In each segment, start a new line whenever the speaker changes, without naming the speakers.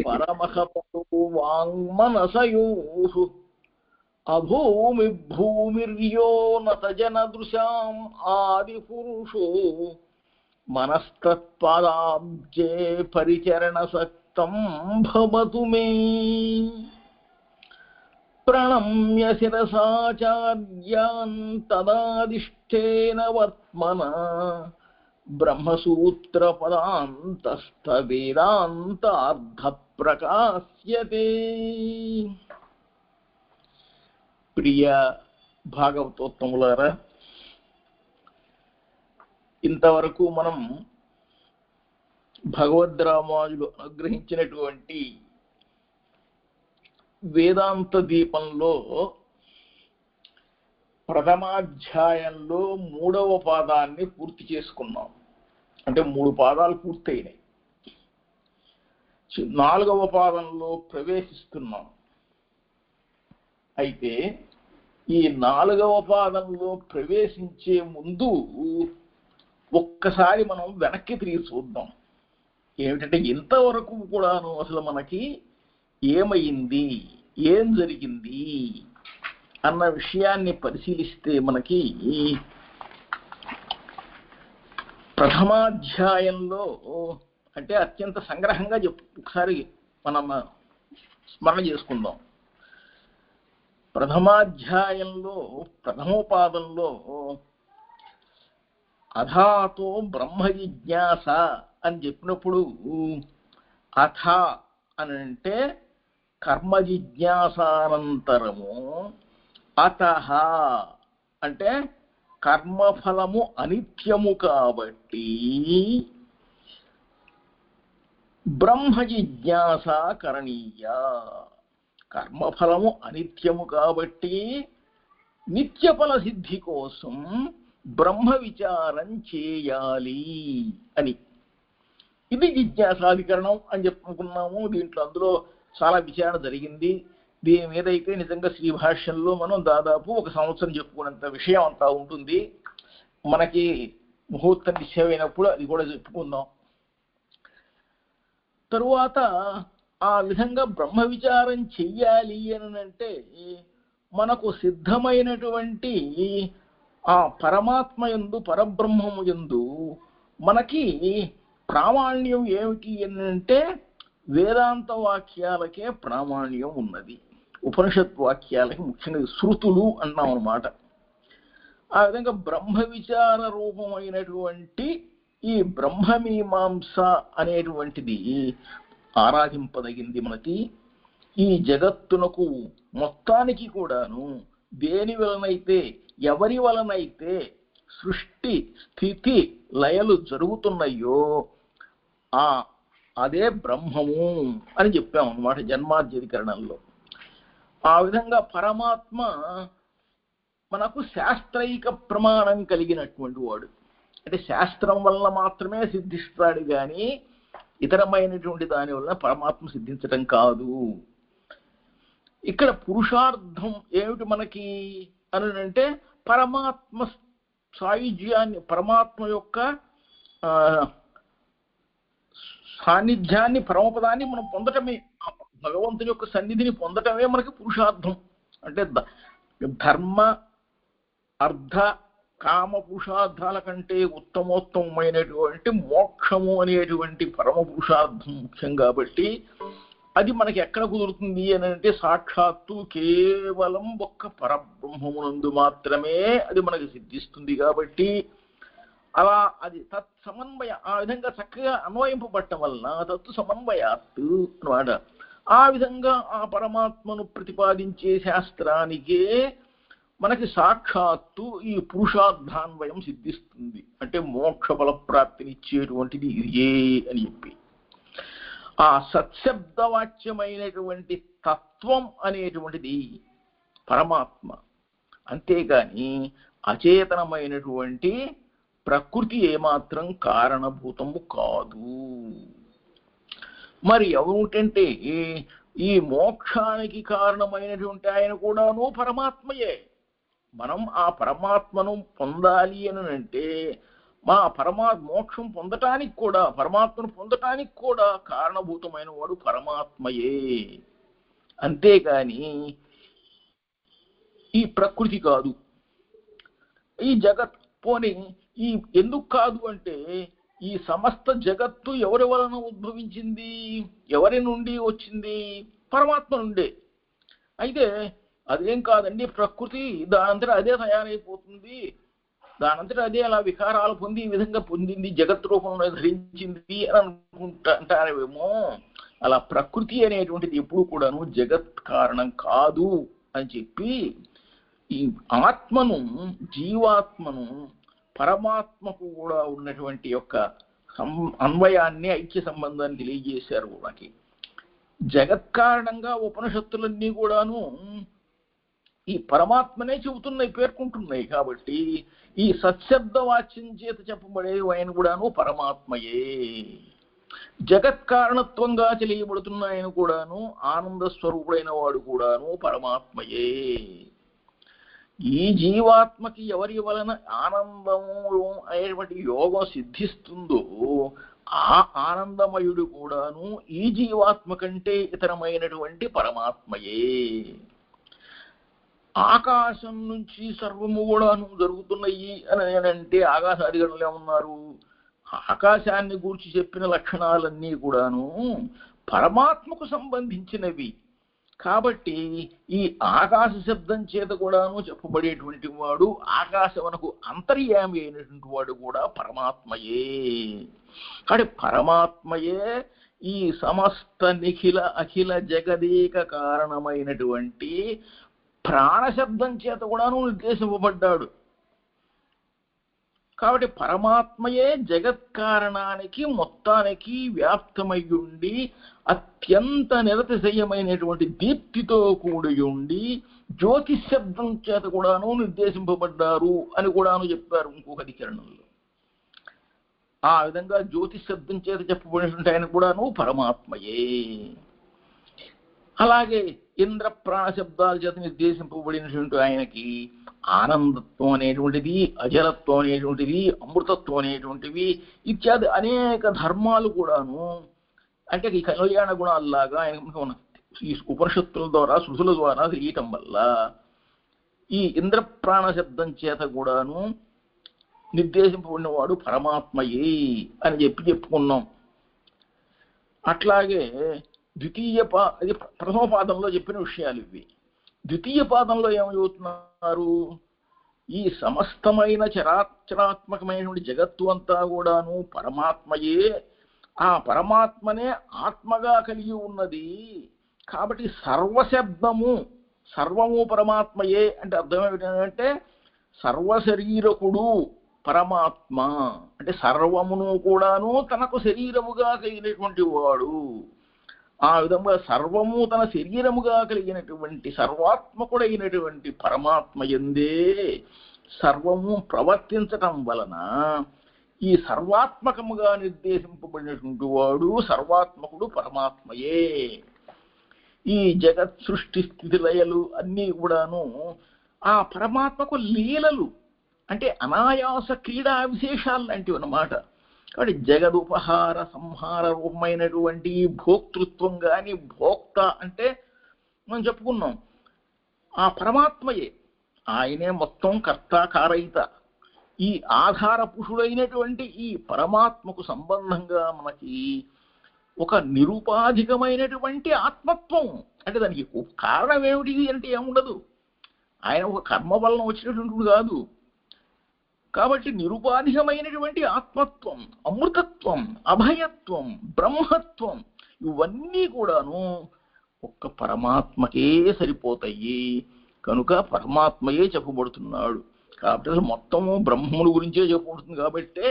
పరమః పశు వాంగ్మనసయోః అభూమి భూమిర్యో నతజనదృశాం ఆదిపురుషో మనస్తత్పాదాబ్జే పరిచరణసక్తం భవతు మే. ప్రణమ్య శిరసాచార్యాన్ తదాదిష్ఠేన వర్త్మనా బ్రహ్మసూత్రపదాంతస్థ వేదాంతార్థ ప్రకాశ్యతే. ప్రియ భాగవతోత్తములారా, ఇంతవరకు మనం భగవద్రామానుజులు అనుగ్రహించినటువంటి వేదాంత దీపంలో ప్రథమాధ్యాయంలో 3వ పాదాన్ని పూర్తి చేసుకున్నాం. అంటే 3 పాదాలు పూర్తయినాయి. 4వ పాదంలో ప్రవేశిస్తున్నాం. అయితే ఈ 4వ పాదంలో ప్రవేశించే ముందు ఒక్కసారి మనం వెనక్కి తిరిగి చూద్దాం. ఏమిటంటే ఇంతవరకు కూడాను అసలు మనకి ఏమైంది, ఏం జరిగింది అన్న విషయాన్ని పరిశీలిస్తే మనకి ప్రథమాధ్యాయంలో అంటే అత్యంత సంగ్రహంగా ఒకసారి మనం స్మరణ చేసుకుందాం. ప్రథమాధ్యాయంలో ప్రథమోపాదంలో అథాతో బ్రహ్మ జిజ్ఞాస అని చెప్పినప్పుడు అథ అని అంటే కర్మ జిజ్ఞాసానంతరము, అతః అంటే కర్మఫలము అనిత్యము కాబట్టి బ్రహ్మ జిజ్ఞాస కరణీయ. కర్మఫలము అనిత్యము కాబట్టి నిత్యఫల సిద్ధి కోసం బ్రహ్మ విచారం చేయాలి అని. ఇది జిజ్ఞాసాధికరణం అని చెప్పుకున్నాము. దీంట్లో అందులో చాలా విచారణ జరిగింది. దీని మీద అయితే నిజంగా శ్రీభాష్యంలో మనం దాదాపు 1 సంవత్సరం చెప్పుకున్నంత విషయం అంతా ఉంటుంది. మనకి ముహూర్తం నిశ్చయమైనప్పుడు అది కూడా చెప్పుకుందాం. తరువాత ఆ విధంగా బ్రహ్మ విచారం చెయ్యాలి అని అంటే మనకు సిద్ధమైనటువంటి ఆ పరమాత్మ యందు, పరబ్రహ్మము యందు మనకి ప్రామాణ్యం ఏమిటి అని అంటే వేదాంత వాక్యాలకే ప్రామాణ్యం ఉన్నది. ఉపనిషత్ వాక్యాలకి ముఖ్యంగా శృతులు అన్నాం అన్నమాట. ఆ విధంగా బ్రహ్మ విచార రూపమైనటువంటి ఈ బ్రహ్మమీమాంస అనేటువంటిది ఆరాధింపదగింది. మనకి ఈ జగత్తునకు మొత్తానికి కూడాను దేని వలనైతే, ఎవరి వలనైతే సృష్టి స్థితి లయలు జరుగుతున్నాయో అదే బ్రహ్మము అని చెప్పాము అన్నమాట జన్మాద్యధికరణంలో. ఆ విధంగా పరమాత్మ మనకు శాస్త్రైక ప్రమాణం కలిగినటువంటి వాడు. అంటే శాస్త్రం వల్ల మాత్రమే సిద్ధిస్తాడు కానీ ఇతరమైనటువంటి దాని వల్ల పరమాత్మ సిద్ధించటం కాదు. ఇక్కడ పురుషార్థం ఏమిటి మనకి అని అంటే పరమాత్మ సాయుజ్యాన్ని, పరమాత్మ యొక్క సాన్నిధ్యాన్ని, పరమపదాన్ని మనం పొందటమే, భగవంతుని యొక్క సన్నిధిని పొందటమే మనకి పురుషార్థం. అంటే ధర్మ అర్థ కామ పురుషార్థాల కంటే ఉత్తమోత్తమైనటువంటి మోక్షము అనేటువంటి పరమ పురుషార్థం ముఖ్యం. కాబట్టి అది మనకి ఎక్కడ కుదురుతుంది అని అంటే సాక్షాత్తు కేవలం ఒక్క పరబ్రహ్మమునందు మాత్రమే అది మనకి సిద్ధిస్తుంది. కాబట్టి అలా అది తత్సమన్వయ ఆ విధంగా చక్కగా అన్వయింపబట్టడం వలన తత్తు సమన్వయాత్తు అన్నమాట. ఆ విధంగా ఆ పరమాత్మను ప్రతిపాదించే శాస్త్రానికే మనకి సాక్షాత్తు ఈ పురుషార్థాన్వయం సిద్ధిస్తుంది. అంటే మోక్ష బల ప్రాప్తినిచ్చేటువంటిది ఇదే అని చెప్పి ఆ సత్శబ్దవాచ్యమైనటువంటి తత్వం అనేటువంటిది పరమాత్మ. అంతేగాని అచేతనమైనటువంటి ప్రకృతి ఏమాత్రం కారణభూతము కాదు. మరి ఏమిటంటే ఈ మోక్షానికి కారణమైనటువంటి ఆయన కూడాను పరమాత్మయే. మనం ఆ పరమాత్మను పొందాలి అని అంటే మా మోక్షం పొందటానికి కూడా, పరమాత్మను పొందటానికి కూడా కారణభూతమైన వాడు పరమాత్మయే. అంతేకాని ఈ ప్రకృతి కాదు, ఈ జగత్. పోని ఈ ఎందుకు కాదు అంటే, ఈ సమస్త జగత్తు ఎవరి వలన ఉద్భవించింది, ఎవరి నుండి వచ్చింది? పరమాత్మ నుండే. అయితే అదేం కాదండి, ప్రకృతి దానంతటా అదే తయారైపోతుంది, దానంతటా అదే అలా వికారాలు పొంది ఈ విధంగా పొందింది, జగత్ రూపంలో ధరించింది అని అంటారేమో. అలా ప్రకృతి అనేటువంటిది ఎప్పుడు కూడాను జగత్ కారణం కాదు అని చెప్పి ఈ ఆత్మను, జీవాత్మను పరమాత్మకు కూడా ఉన్నటువంటి యొక్క అన్వయాన్ని, ఐక్య సంబంధాన్ని తెలియజేశారు. మనకి జగత్ కారణంగా ఉపనిషత్తులన్నీ కూడాను ఈ పరమాత్మనే చెబుతున్నాయి, పేర్కొంటున్నాయి. కాబట్టి ఈ సత్శబ్ద వాచ్యం చేత చెప్పబడే ఆయన కూడాను పరమాత్మయే. జగత్ కారణత్వంగా తెలియబడుతున్న ఆయన కూడాను ఆనంద స్వరూపుడైన వాడు కూడాను పరమాత్మయే. ఈ జీవాత్మకి ఎవరి వలన ఆనందము అనేటువంటి యోగం సిద్ధిస్తుందో ఆ ఆనందమయుడు కూడాను ఈ జీవాత్మ కంటే ఇతరమైనటువంటి పరమాత్మయే. ఆకాశం నుంచి సర్వము కూడాను జరుగుతున్నాయి అని అంటే ఆకాశాదిగణులు ఏమన్నారు? ఆకాశాన్ని గూర్చి చెప్పిన లక్షణాలన్నీ కూడాను పరమాత్మకు సంబంధించినవి. కాబట్టి ఈ ఆకాశ శబ్దం చేత కూడాను చెప్పబడేటువంటి వాడు, ఆకాశమునకు అంతర్యామి అయినటువంటి వాడు కూడా పరమాత్మయే. కాబట్టి పరమాత్మయే ఈ సమస్త నిఖిల అఖిల జగదేక కారణమైనటువంటి ప్రాణశబ్దం చేత కూడాను నిర్దేశింపబడ్డాడు. కాబట్టి పరమాత్మయే జగత్ కారణానికి మొత్తానికి వ్యాప్తమయ్యుండి అత్యంత నిరతిశయమైనటువంటి దీప్తితో కూడి ఉండి జ్యోతిశబ్దం చేత కూడాను నిర్దేశింపబడ్డారు అని కూడాను చెప్పారు ఇంకొక అధికరణంలో. ఆ విధంగా జ్యోతిశబ్దం చేత చెప్పబడినటువంటి ఆయన కూడాను పరమాత్మయే. అలాగే ఇంద్ర ప్రాణ శబ్దాల చేత నిర్దేశింపబడినటువంటి ఆయనకి ఆనందత్వం అనేటువంటిది, అజలత్వం అనేటువంటిది, అమృతత్వం అనేటువంటివి ఇత్యాది అనేక ధర్మాలు కూడాను, అంటే ఈ కళ్యాణ గుణాల్లాగా ఆయన ఈ ఉపనిషత్తుల ద్వారా, శృతుల ద్వారా తెలియటం వల్ల ఈ ఇంద్ర ప్రాణ శబ్దం చేత కూడాను నిర్దేశింపబడినవాడు పరమాత్మయే అని చెప్పుకున్నాం. అట్లాగే అది ప్రథమ పాదంలో చెప్పిన విషయాలు ఇవి. ద్వితీయ పాదంలో ఏమవుతున్నారు? ఈ సమస్తమైన చరాచరాత్మకమైనటువంటి జగత్తు అంతా కూడాను పరమాత్మయే. ఆ పరమాత్మనే ఆత్మగా కలిగి ఉన్నది. కాబట్టి సర్వము పరమాత్మయే అంటే అర్థం ఏమిటంటే సర్వశరీరకుడు పరమాత్మ అంటే సర్వమును కూడాను తనకు శరీరముగా కలిగినటువంటి వాడు. ఆ విధంగా సర్వము తన శరీరముగా కలిగినటువంటి సర్వాత్మకుడైనటువంటి పరమాత్మ యందే సర్వము ప్రవర్తించటం వలన ఈ సర్వాత్మకముగా నిర్దేశింపబడినటువంటి వాడు సర్వాత్మకుడు పరమాత్మయే. ఈ జగత్ సృష్టి స్థితి లయలు అన్నీ కూడాను ఆ పరమాత్మకు లీలలు అంటే అనాయాస క్రీడా విశేషాలు లాంటివి అన్నమాట. కాబట్టి జగదుపహార సంహార రూపమైనటువంటి భోక్తృత్వం కానీ, భోక్త అంటే మనం చెప్పుకున్నాం ఆ పరమాత్మయే. ఆయనే మొత్తం కర్త కారయిత. ఈ ఆధార పురుషుడైనటువంటి ఈ పరమాత్మకు సంబంధంగా మనకి ఒక నిరుపాధికమైనటువంటి ఆత్మత్వం అంటే దానికి కారణం ఏమిటి అంటే ఏముండదు. ఆయన ఒక కర్మ వలన వచ్చినటువంటి కాదు. కాబట్టి నిరుపాధికమైనటువంటి ఆత్మత్వం, అమృతత్వం, అభయత్వం, బ్రహ్మత్వం ఇవన్నీ కూడాను ఒక్క పరమాత్మకే సరిపోతాయి. కనుక పరమాత్మయే చెప్పబడుతున్నాడు. కాబట్టి అసలు మొత్తము బ్రహ్మముల గురించే చెప్పబడుతుంది. కాబట్టే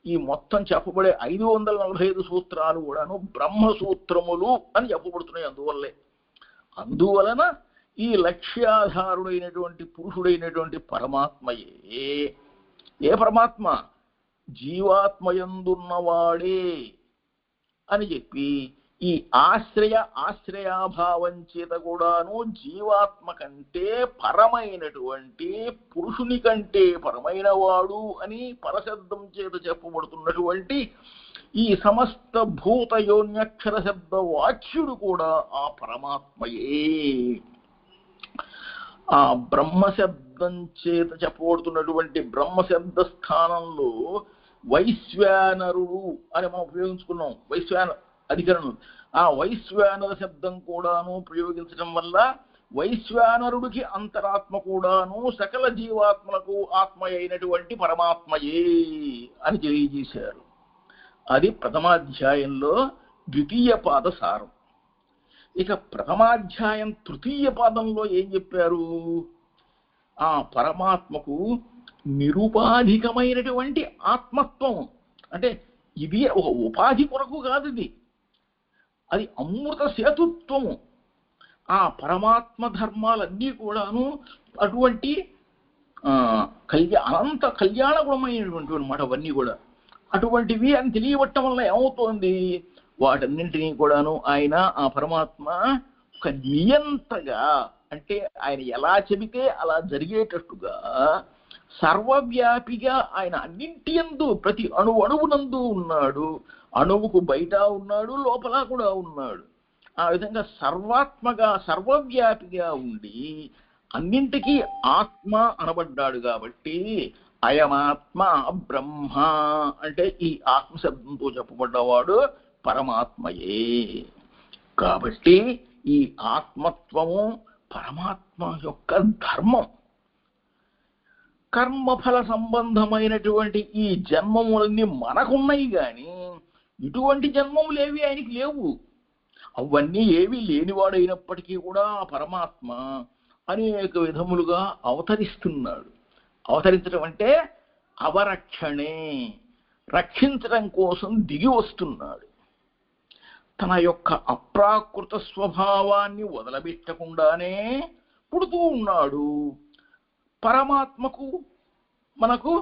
ఈ మొత్తం చెప్పబడే 545 సూత్రాలు కూడాను బ్రహ్మసూత్రములు అని చెప్పబడుతున్నాయి. అందువలన ఈ లక్ష్యాధారుడైనటువంటి పురుషుడైనటువంటి పరమాత్మయే. ఏ పరమాత్మ? జీవాత్మయందున్నవాడే అని చెప్పి ఈ ఆశ్రయాభావం చేత కూడాను జీవాత్మ కంటే పరమైనటువంటి పురుషుని కంటే పరమైన వాడు అని పరశబ్దం చేత చెప్పబడుతున్నటువంటి ఈ సమస్త భూతయోన్యక్షర శబ్ద వాచ్యుడు కూడా ఆ పరమాత్మయే. ఆ బ్రహ్మశబ్దం చేత చెప్పబడుతున్నటువంటి బ్రహ్మశబ్ద స్థానంలో వైశ్వానరుడు అని మనం ఉపయోగించుకున్నాం. అధికరణం. ఆ వైశ్వానర శబ్దం కూడాను ప్రయోగించడం వల్ల వైశ్వానరుడికి అంతరాత్మ కూడాను సకల జీవాత్మలకు ఆత్మ అయినటువంటి పరమాత్మయే అని తెలియజేశారు. అది ప్రథమాధ్యాయంలో ద్వితీయ పాద సారం. ఇక ప్రథమాధ్యాయం తృతీయ పాదంలో ఏం చెప్పారు? ఆ పరమాత్మకు నిరుపాధికమైనటువంటి ఆత్మత్వం, అంటే ఇది ఒక ఉపాధి కొరకు కాదు, అది అమృత సేతుత్వము. ఆ పరమాత్మ ధర్మాలన్నీ కూడాను అటువంటి అనంత కళ్యాణ గుణమైనటువంటి అనమాట. అవన్నీ కూడా అటువంటివి అని తెలియబట్టడం వల్ల ఏమవుతోంది? వాటన్నింటినీ కూడాను ఆయన ఆ పరమాత్మ ఒక నియంతగా, అంటే ఆయన ఎలా చెబితే అలా జరిగేటట్టుగా సర్వవ్యాపిగా ఆయన అన్నింటి యందు ప్రతి అణువునందు ఉన్నాడు. అణువుకు బయట ఉన్నాడు, లోపల కూడా ఉన్నాడు. ఆ విధంగా సర్వాత్మగా సర్వవ్యాపిగా ఉండి అన్నింటికీ ఆత్మ అనబడ్డాడు. కాబట్టి అయమాత్మ బ్రహ్మ అంటే ఈ ఆత్మశబ్దంతో చెప్పబడ్డవాడు పరమాత్మయే. కాబట్టి ఈ ఆత్మత్వము పరమాత్మ యొక్క ధర్మం. కర్మఫల సంబంధమైనటువంటి ఈ జన్మములన్నీ మనకున్నాయి, కానీ ఇటువంటి జన్మములేవి ఆయనకి లేవు. అవన్నీ ఏవి లేనివాడైనప్పటికీ కూడా పరమాత్మ అనేక విధములుగా అవతరిస్తున్నాడు. అవతరించడం అంటే అవరక్షణే, రక్షించడం కోసం దిగి వస్తున్నాడు. తన యొక్క అప్రాకృత స్వభావాన్ని వదలబెట్టకుండానే పుడుతూ ఉన్నాడు. పరమాత్మకు మనకు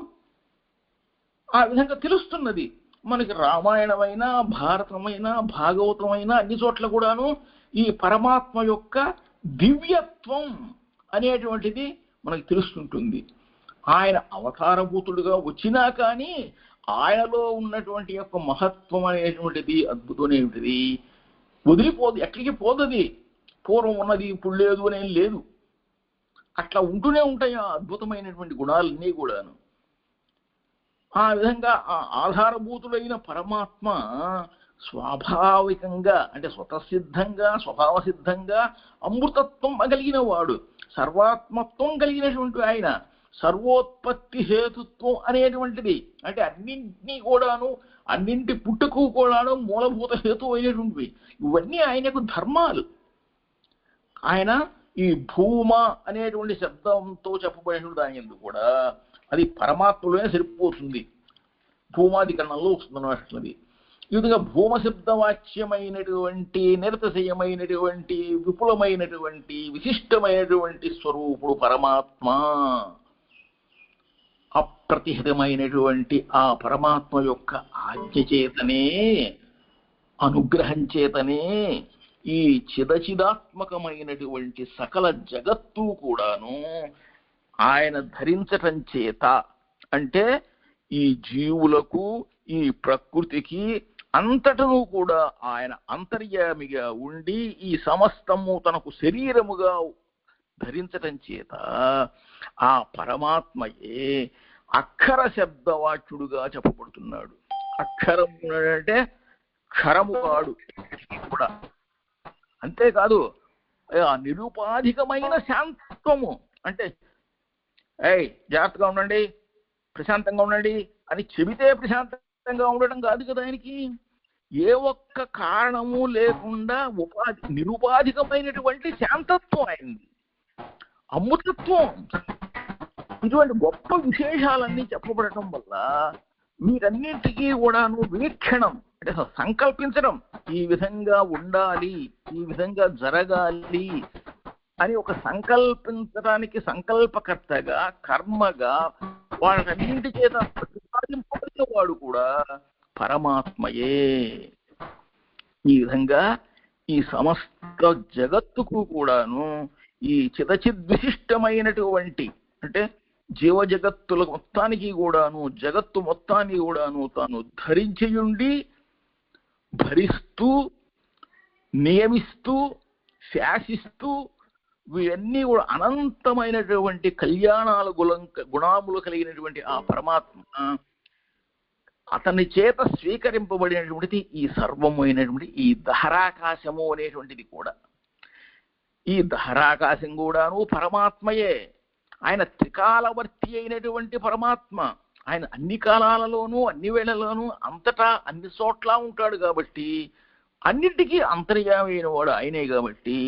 ఆ విధంగా తెలుస్తున్నది. మనకి రామాయణమైనా భారతమైనా భాగవతమైనా అన్ని చోట్ల కూడాను ఈ పరమాత్మ యొక్క దివ్యత్వం అనేటువంటిది మనకు తెలుస్తుంటుంది. ఆయన అవతారభూతుడుగా వచ్చినా కానీ ఆయనలో ఉన్నటువంటి యొక్క మహత్వం అనేటువంటిది అద్భుతమైనటువంటిది వదిలిపోదు, ఎక్కడికి పోదది. పూర్వం ఉన్నది ఇప్పుడు లేదు అనేం లేదు, అట్లా ఉంటూనే ఉంటాయి ఆ అద్భుతమైనటువంటి గుణాలన్నీ కూడాను. ఆ విధంగా ఆ ఆధారభూతుడైన పరమాత్మ స్వాభావికంగా, అంటే స్వతసిద్ధంగా స్వభావ సిద్ధంగా అమృతత్వం కలిగిన వాడు, సర్వాత్మత్వం కలిగినటువంటి ఆయన, సర్వోత్పత్తి హేతుత్వం అనేటువంటిది, అంటే అన్నింటినీ కూడాను అన్నింటి పుట్టుకు కూడాను మూలభూత హేతు అయినటువంటివి. ఇవన్నీ ఆయనకు ధర్మాలు. ఆయన ఈ భూమ అనేటువంటి శబ్దంతో చెప్పబడినటువంటి దాని ఎందుకు కూడా అది పరమాత్మలోనే సరిపోతుంది, భూమాధికరణంలో వస్తుందన్నది. ఈ విధంగా భూమశబ్దవాచ్యమైనటువంటి నిరతిశయమైనటువంటి విపులమైనటువంటి విశిష్టమైనటువంటి స్వరూపుడు పరమాత్మ. అప్రతిహితమైనటువంటి ఆ పరమాత్మ యొక్క ఆజ్ఞ చేతనే, అనుగ్రహం చేతనే ఈ చిదచిదాత్మకమైనటువంటి సకల జగత్తు కూడాను ఆయన ధరించటం చేత, అంటే ఈ జీవులకు ఈ ప్రకృతికి అంతటను కూడా ఆయన అంతర్యామిగా ఉండి ఈ సమస్తము తనకు శరీరముగా ధరించటం చేత ఆ పరమాత్మయే అక్షర శబ్దవాచ్యుడుగా చెప్పబడుతున్నాడు. అక్షరము అంటే క్షరము కాడు కూడా. అంతేకాదు ఆ నిరుపాధికమైన శాంతత్వము, అంటే జాగ్రత్తగా ఉండండి, ప్రశాంతంగా ఉండండి అని చెబితే ప్రశాంతంగా ఉండడం కాదు కదా. ఆయనకి ఏ ఒక్క కారణము లేకుండా నిరుపాధికమైనటువంటి శాంతత్వం అయింది, అమృతత్వం. ఇటువంటి గొప్ప విశేషాలన్నీ చెప్పబడటం వల్ల వీటన్నింటికీ కూడాను వీక్షణం, అంటే సంకల్పించడం, ఈ విధంగా ఉండాలి, ఈ విధంగా జరగాలి అని ఒక సంకల్పించడానికి సంకల్పకర్తగా కర్మగా వాటన్నింటి చేత ప్రతిపాదింపబడిన వాడు కూడా పరమాత్మయే. ఈ విధంగా ఈ సమస్త జగత్తుకు కూడాను ఈ చిదచిద్విశిష్టమైనటువంటి అంటే జీవ జగత్తుల మొత్తానికి కూడాను జగత్తు మొత్తాన్ని కూడాను తాను ధరించియుండి భరిస్తూ నియమిస్తూ శాసిస్తూ ఇవన్నీ కూడా అనంతమైనటువంటి కళ్యాణాల గుణాములు కలిగినటువంటి ఆ పరమాత్మ అతని చేత స్వీకరింపబడినటువంటిది ఈ సర్వమైనటువంటి ఈ దహరాకాశము అనేటువంటిది కూడా. ఈ దహరాకాశం కూడాను పరమాత్మయే. ఆయన త్రికాలవర్తి అయినటువంటి పరమాత్మ. ఆయన అన్ని కాలాలలోనూ అన్ని వేళల్లోనూ అంతటా అన్ని చోట్ల ఉంటాడు కాబట్టి అన్నిటికీ అంతర్యామి అయిన వాడు ఆయనే కాబట్టి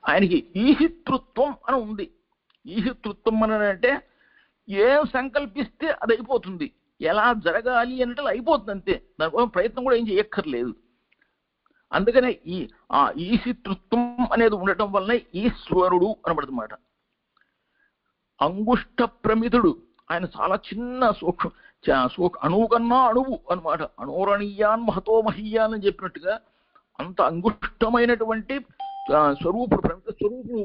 ఆయనకి ఈహితృత్వం అని ఉంది. ఈహితృత్వం అని అంటే ఏం సంకల్పిస్తే అది అయిపోతుంది, ఎలా జరగాలి అంటే అయిపోతుంది అంతే, దానికోసం ప్రయత్నం కూడా ఏం చేయక్కర్లేదు. అందుకనే ఆ ఈశితృత్వం అనేది ఉండటం వలన ఈశ్వరుడు అనబడుతున్నమాట. అంగుష్ట ప్రమితుడు, ఆయన చాలా చిన్న అణువు కన్నా అణువు అనమాట. అణోరణీయాన్ మహతో మహీయాన్ అని చెప్పినట్టుగా అంత అంగుష్టమైనటువంటి స్వరూపుడు, ప్రమిత స్వరూపుడు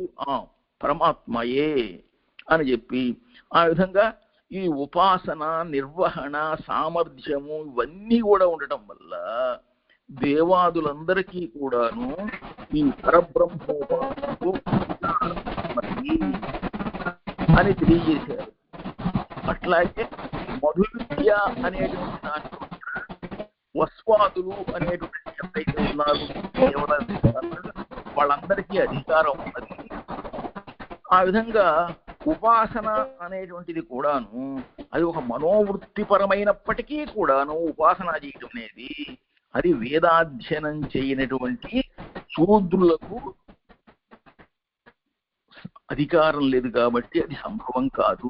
పరమాత్మయే అని చెప్పి ఆ విధంగా ఈ ఉపాసన నిర్వహణ సామర్థ్యము ఇవన్నీ కూడా ఉండటం వల్ల దేవాదులందరికీ కూడాను ఈ పరబ్రహ్మోపాసనకు అని తెలియజేశారు. అట్లాగే మధువిద్య అనేటువంటి దాంట్లో వస్వాదులు అనేటువంటి ఎవరైతే ఉన్నారు వాళ్ళందరికీ అధికారం ఉన్నది. ఆ విధంగా ఉపాసన అనేటువంటిది కూడాను అది ఒక మనోవృత్తిపరమైనప్పటికీ కూడాను ఉపాసన చేయటం అనేది అది వేదాధ్యయనం చేయనటువంటి శూద్రులకు అధికారం లేదు కాబట్టి అది సంభవం కాదు.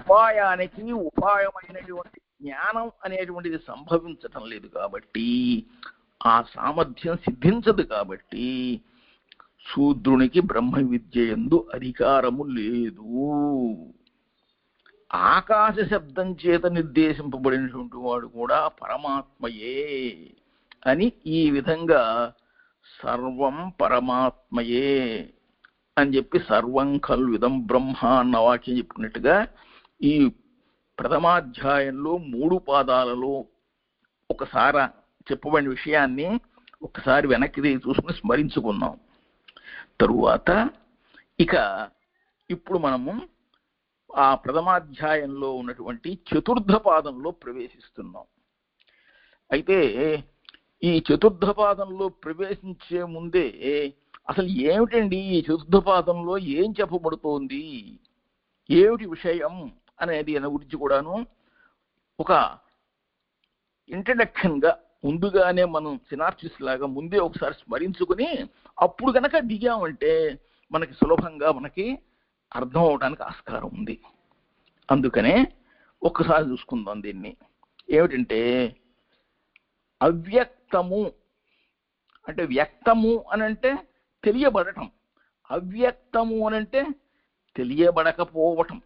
ఉపాయానికి ఉపాయమైనటువంటి జ్ఞానం అనేటువంటిది సంభవించటం లేదు కాబట్టి ఆ సామర్థ్యం సిద్ధించదు కాబట్టి శూద్రునికి బ్రహ్మ విద్య యందు అధికారము లేదు. ఆకాశ శబ్దం చేత నిర్దేశింపబడినటువంటి వాడు కూడా పరమాత్మయే అని ఈ విధంగా సర్వం పరమాత్మయే అని చెప్పి సర్వం ఖల్విదం బ్రహ్మ అన్న వాక్యం చెప్పినట్టుగా ఈ ప్రథమాధ్యాయంలో 3 పాదాలలో ఒకసారి చెప్పబడిన విషయాన్ని ఒకసారి వెనక్కి చూసుకుని స్మరించుకున్నాం. తరువాత ఇప్పుడు మనము ఆ ప్రథమాధ్యాయంలో ఉన్నటువంటి చతుర్థ పాదంలో ప్రవేశిస్తున్నాం. అయితే ఈ చతుర్థ పాదంలో ప్రవేశించే ముందే అసలు ఏమిటండి ఈ చతుర్థ పాదంలో ఏం చెప్పబడుతోంది, ఏమిటి విషయం అనేది దాని గురించి కూడాను ఒక ఇంట్రడక్షన్గా ముందుగానే మనం సినాప్సిస్ లాగా ముందే ఒకసారి స్మరించుకుని అప్పుడు కనుక దిగామంటే మనకి సులభంగా మనకి అర్థం అవడానికి ఆస్కారం ఉంది. అందుకనే ఒక్కసారి చూసుకుందాం దీన్ని. ఏమిటంటే అవ్యక్తము అంటే వ్యక్తము అనంటే తెలియబడటం, అవ్యక్తము అనంటే తెలియబడకపోవటం.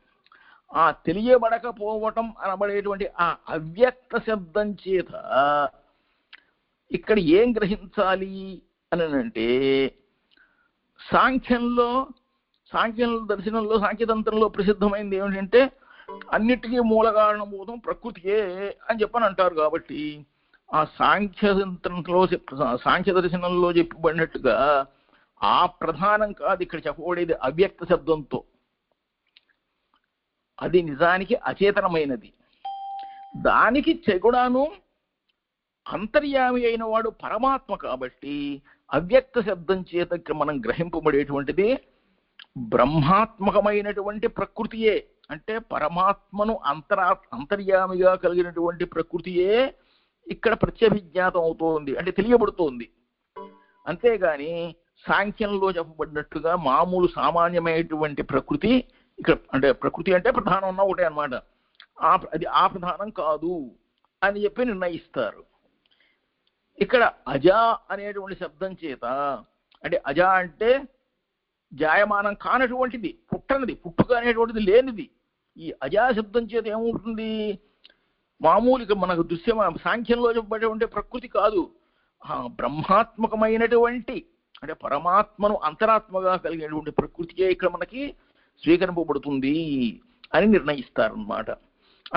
ఆ తెలియబడకపోవటం అనబడేటువంటి ఆ అవ్యక్త శబ్దం చేత ఇక్కడ ఏం గ్రహించాలి అని అంటే సాంఖ్య దర్శనంలో సాంఖ్యతంత్రంలో ప్రసిద్ధమైంది ఏమిటంటే అన్నిటికీ మూల కారణభూతం ప్రకృతియే అని చెప్పని అంటారు. కాబట్టి ఆ సాంఖ్యతంత్రంలో సాంఖ్య దర్శనంలో చెప్పబడినట్టుగా ఆ ప్రధానం కాదు ఇక్కడ చెప్పబడేది అవ్యక్త శబ్దంతో. అది నిజానికి అచేతనమైనది. దానికి చెగుడాను అంతర్యామి అయిన వాడు పరమాత్మ కాబట్టి అవ్యక్త శబ్దం చేత మనం గ్రహింపబడేటువంటిది బ్రహ్మాత్మకమైనటువంటి ప్రకృతియే. అంటే పరమాత్మను అంతర్యామిగా కలిగినటువంటి ప్రకృతియే ఇక్కడ ప్రత్యభిజ్ఞాతం అవుతోంది, అంటే తెలియబడుతోంది. అంతేగాని సాంఖ్యంలో చెప్పబడినట్టుగా మామూలు సామాన్యమైనటువంటి ప్రకృతి ఇక్కడ అంటే ప్రకృతి అంటే ప్రధానం ఉన్న ఒకటే అనమాట, అది ఆ ప్రధానం కాదు అని చెప్పి నిర్ణయిస్తారు. ఇక్కడ అజా అనేటువంటి శబ్దం చేత అంటే అజా అంటే జాయమానం కానటువంటిది, పుట్టనిది, పుట్టుక అనేటువంటిది లేనిది. ఈ అజా శబ్దం చేత ఏముంటుంది, మామూలుగా మనకు దృశ్యమా సాంఖ్యంలో చెప్పబడేటువంటి ప్రకృతి కాదు, బ్రహ్మాత్మకమైనటువంటి అంటే పరమాత్మను అంతరాత్మగా కలిగినటువంటి ప్రకృతికే ఇక్కడ మనకి స్వీకరింపబడుతుంది అని నిర్ణయిస్తారన్నమాట.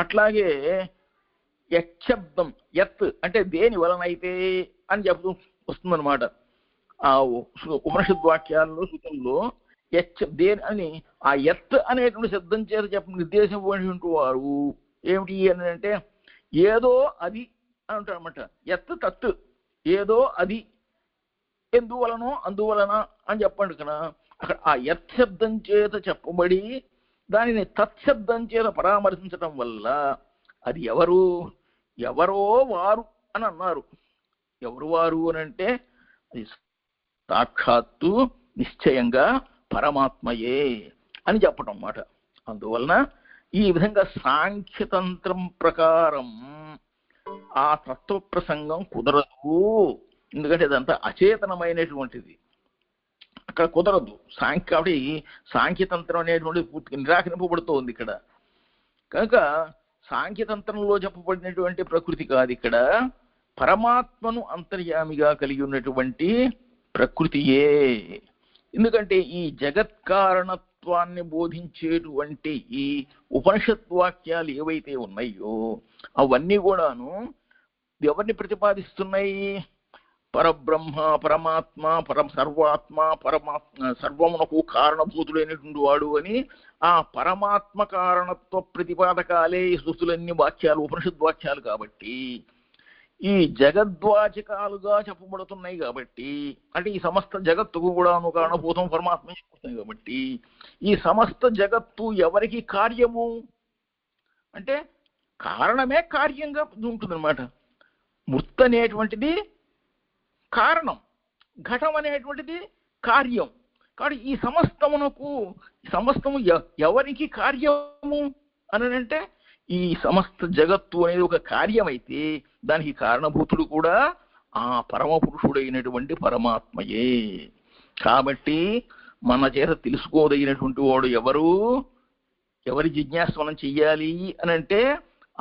అట్లాగే యశబ్దం యత్ అంటే దేని వలనైతే అని చెప్తూ వస్తుందన్నమాట. ఆ ఉపనిషద్వాక్యాల్లో సూచనలో దేని అని ఆ యత్ అనేటువంటి శబ్దం చేత నిర్దేశింపబడినటువంటి వారు ఏమిటి అని అంటే ఏదో అది అని అంటారు అనమాట. యత్ తత్ ఏదో అది ఎందువలనో అందువలన అని చెప్పండి కదా. అక్కడ ఆ యత్ శబ్దం చేత చెప్పబడి దానిని తత్శబ్దం చేత పరామర్శించటం వల్ల అది ఎవరో వారు అని అన్నారు. ఎవరు వారు అని అంటే అది సాక్షాత్తు నిశ్చయంగా పరమాత్మయే అని చెప్పటం అన్నమాట. అందువలన ఈ విధంగా సాంఖ్యతంత్రం ప్రకారం ఆ తత్వ ప్రసంగం కుదరదు. ఎందుకంటే ఇదంతా అచేతనమైనటువంటిది, అక్కడ కుదరదు. కాబట్టి సాంఖ్యతంత్రం అనేటువంటిది పూర్తిగా నిరాకరింపబడుతోంది ఇక్కడ. కనుక సాంఖ్యతంత్రంలో చెప్పబడినటువంటి ప్రకృతి కాదు, ఇక్కడ పరమాత్మను అంతర్యామిగా కలిగి ఉన్నటువంటి ప్రకృతియే. ఎందుకంటే ఈ జగత్కారణత్వాన్ని బోధించేటువంటి ఈ ఉపనిషత్ వాక్యాలు ఏవైతే ఉన్నాయో అవన్నీ కూడాను ఎవరిని ప్రతిపాదిస్తున్నాయి? పరబ్రహ్మ, పరమాత్మ, సర్వాత్మ, పరమాత్మ సర్వమునకు కారణభూతుడైనటువంటి వాడు అని ఆ పరమాత్మ కారణత్వ ప్రతిపాదకాలే ఈ సృష్టులన్నీ వాక్యాలు ఉపనిషద్వాక్యాలు. కాబట్టి ఈ జగద్వాచకాలుగా చెప్పబడుతున్నాయి. కాబట్టి అంటే ఈ సమస్త జగత్తుకు కూడాను కారణభూతం పరమాత్మ చెప్పుతున్నాయి. కాబట్టి ఈ సమస్త జగత్తు ఎవరికి కార్యము అంటే కారణమే కార్యంగా ఉంటుందన్నమాట. మూర్త అనేటువంటిది కారణం, ఘటం అనేటువంటిది కార్యం. కాబట్టి ఈ సమస్తము ఎవరికి కార్యము అని అంటే ఈ సమస్త జగత్తు అనేది ఒక కార్యమైతే దానికి కారణభూతుడు కూడా ఆ పరమ పురుషుడైనటువంటి పరమాత్మయే. కాబట్టి మన చేత తెలుసుకోదగినటువంటి వాడు ఎవరి జిజ్ఞాస మనం చెయ్యాలి అని అంటే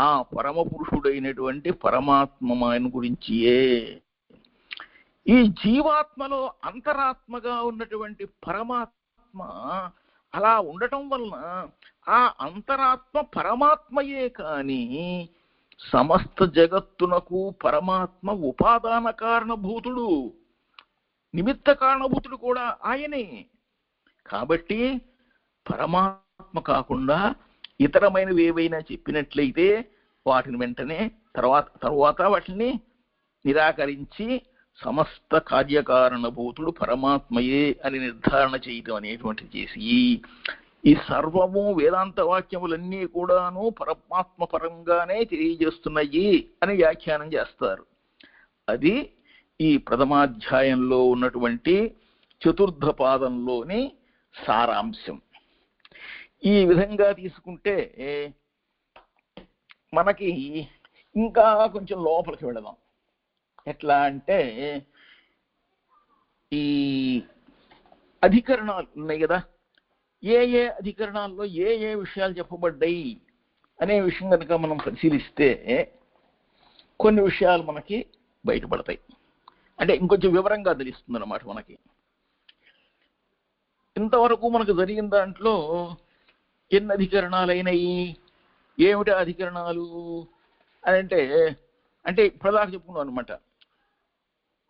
ఆ పరమ పురుషుడైనటువంటి పరమాత్మ గురించియే. ఈ జీవాత్మలో అంతరాత్మగా ఉన్నటువంటి పరమాత్మ అలా ఉండటం వలన ఆ అంతరాత్మ పరమాత్మయే కాని సమస్త జగత్తునకు పరమాత్మ ఉపాదాన కారణభూతుడు, నిమిత్త కారణభూతుడు కూడా ఆయనే. కాబట్టి పరమాత్మ కాకుండా ఇతరమైనవి ఏవైనా చెప్పినట్లయితే వాటిని వెంటనే తర్వాత వాటిని నిరాకరించి సమస్త కార్యకారణభూతుడు పరమాత్మయే అని నిర్ధారణ చేయటం అనేటువంటిది చేసి ఈ సర్వము వేదాంత వాక్యములన్నీ కూడాను పరమాత్మ పరంగానే తెలియజేస్తున్నాయి అని వ్యాఖ్యానం చేస్తారు. అది ఈ ప్రథమాధ్యాయంలో ఉన్నటువంటి చతుర్థ పాదంలోని సారాంశం. ఈ విధంగా తీసుకుంటే మనకి ఇంకా కొంచెం లోపలికి వెళదాం. ఎట్లా అంటే ఈ అధికరణాలు ఉన్నాయి కదా, ఏ అధికరణాల్లో ఏ విషయాలు చెప్పబడ్డాయి అనే విషయం కనుక మనం పరిశీలిస్తే కొన్ని విషయాలు మనకి బయటపడతాయి. అంటే ఇంకొంచెం వివరంగా తెలుస్తుంది అన్నమాట మనకి. ఇంతవరకు మనకు జరిగిన దాంట్లో ఎన్ని అధికరణాలైనవి, ఏమిటి అధికరణాలు అని అంటే ఇప్పటిదాకా చెప్పుకున్నాం అనమాట.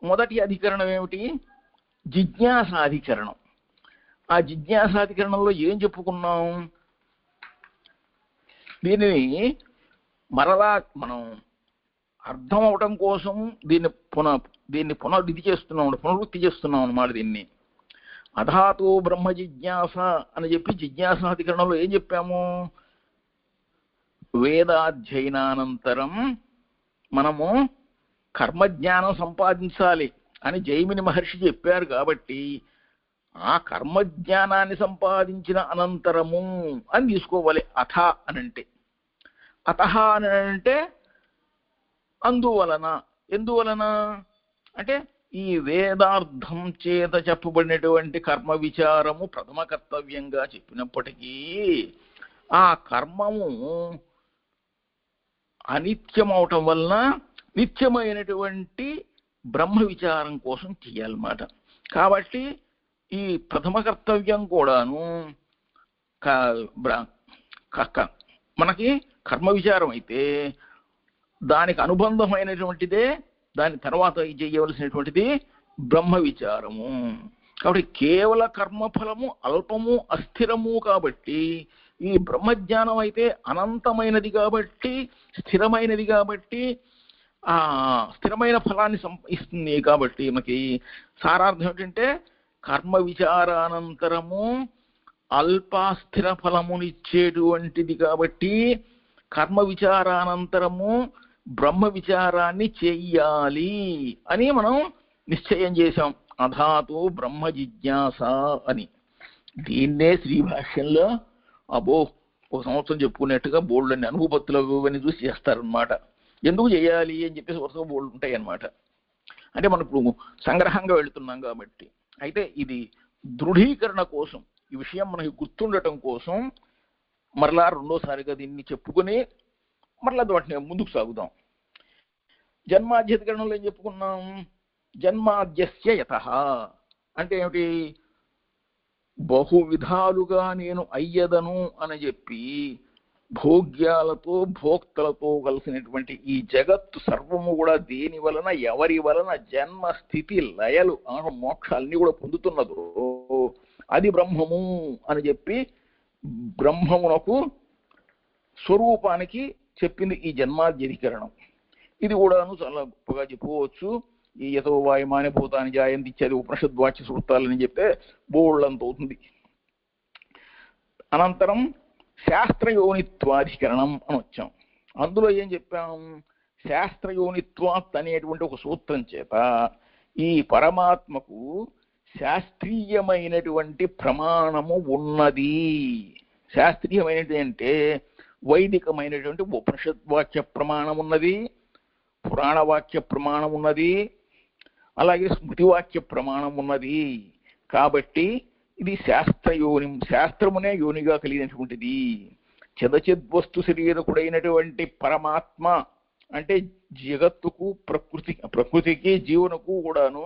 మొదటి అధికరణం ఏమిటి? జిజ్ఞాసాధికరణం. ఆ జిజ్ఞాసాధికరణంలో ఏం చెప్పుకున్నాం? దీనిని మరలా మనం అర్థం అవటం కోసం దీన్ని పునరుద్ధి చేస్తున్నాం అన్నమాట. దీన్ని అధాతో బ్రహ్మ జిజ్ఞాస అని చెప్పి జిజ్ఞాసాధికరణంలో ఏం చెప్పాము? వేదాధ్యయనానంతరం మనము కర్మజ్ఞానం సంపాదించాలి అని జైమిని మహర్షి చెప్పారు. కాబట్టి ఆ కర్మజ్ఞానాన్ని సంపాదించిన అనంతరము అని తీసుకోవాలి. అతః అనంటే అందువలన. ఎందువలన అంటే ఈ వేదార్థం చేత చెప్పబడినటువంటి కర్మ విచారము ప్రథమ కర్తవ్యంగా చెప్పినప్పటికీ ఆ కర్మము అనిత్యం అవటం వలన నిత్యమైనటువంటి బ్రహ్మ విచారం కోసం చెయ్యాలన్నమాట. కాబట్టి ఈ ప్రథమ కర్తవ్యం కూడాను మనకి కర్మ విచారం అయితే దానికి అనుబంధమైనటువంటిదే దాని తర్వాత చేయవలసినటువంటిది బ్రహ్మ విచారము. కాబట్టి కేవల కర్మఫలము అల్పము అస్థిరము కాబట్టి ఈ బ్రహ్మజ్ఞానం అయితే అనంతమైనది కాబట్టి స్థిరమైనది కాబట్టి ఆ స్థిరమైన ఫలాన్ని ఇస్తుంది. కాబట్టి మనకి సారార్థం ఏంటంటే కర్మ విచారానంతరము అల్పాస్థిర ఫలమునిచ్చేటువంటిది కాబట్టి కర్మ విచారానంతరము బ్రహ్మ విచారాన్ని చెయ్యాలి అని మనం నిశ్చయం చేశాం. అధాతో బ్రహ్మ జిజ్ఞాస అని. దీన్నే శ్రీభాష్యంలో అబో ఒక సంవత్సరం చెప్పుకున్నట్టుగా బోల్డ్ని అనుభూపత్తులు అని చూసి చేస్తారనమాట. ఎందుకు చేయాలి అని చెప్పేసి వరుసగా బోల్డ్ ఉంటాయి అన్నమాట. అంటే మనం ఇప్పుడు సంగ్రహంగా వెళుతున్నాం కాబట్టి. అయితే ఇది దృఢీకరణ కోసం, ఈ విషయం మనకి గుర్తుండటం కోసం మరలా రెండోసారిగా దీన్ని చెప్పుకొని మరలా వాటిని ముందుకు సాగుదాం. జన్మాధ్యధికరణంలో ఏం చెప్పుకున్నాం? జన్మాద్యస్య యతః అంటే ఏమిటి? బహు విధాలుగా నేను అయ్యదను అని చెప్పి భోగ్యాలతో భోక్తలతో కలిసినటువంటి ఈ జగత్తు సర్వము కూడా దేని వలన ఎవరి వలన జన్మ స్థితి లయలు మోక్షాలన్నీ కూడా పొందుతున్నదో అది బ్రహ్మము అని చెప్పి బ్రహ్మమునకు స్వరూపానికి చెప్పింది ఈ జన్మాద్యధికరణం. ఇది కూడాను చాలా గొప్పగా చెప్పుకోవచ్చు. ఈ యతో వాయుమాని భూతాన్ని జాయంతి ఇచ్చేది ఉపనిషద్వాచ్య సూత్రాలని చెప్తే బోళ్ళంత అవుతుంది. అనంతరం శాస్త్రయోనిత్వాధికరణం అని వచ్చాం. అందులో ఏం చెప్పాం? శాస్త్రయోనిత్వాత్ అనేటువంటి ఒక సూత్రం చేత ఈ పరమాత్మకు శాస్త్రీయమైనటువంటి ప్రమాణము ఉన్నది. శాస్త్రీయమైనది అంటే వైదికమైనటువంటి ఉపనిషద్వాక్య ప్రమాణం ఉన్నది, పురాణవాక్య ప్రమాణం ఉన్నది, అలాగే స్మృతివాక్య ప్రమాణం ఉన్నది. కాబట్టి ఇది శాస్త్రయోని, శాస్త్రమునే యోనిగా కలిగినటువంటిది. చిదచిద్వస్తు శరీరకుడైనటువంటి పరమాత్మ అంటే జగత్తుకు ప్రకృతికి జీవనకు కూడాను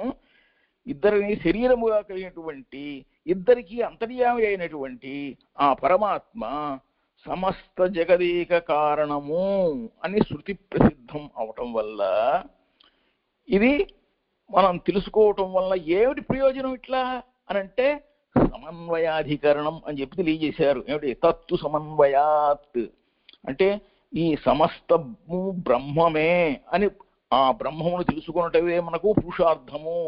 ఇద్దరిని శరీరముగా కలిగినటువంటి ఇద్దరికి అంతర్యామి అయినటువంటి ఆ పరమాత్మ సమస్త జగదేక కారణము అని శృతి ప్రసిద్ధం అవటం వల్ల ఇది మనం తెలుసుకోవటం వల్ల ఏమిటి ప్రయోజనం ఇట్లా అనంటే సమన్వయాధికరణం అని చెప్పి తెలియజేశారు. ఏమిటి? తత్తు సమన్వయాత్ అంటే ఈ సమస్తము బ్రహ్మమే అని ఆ బ్రహ్మమును తెలుసుకున్నటవే మనకు పురుషార్థము,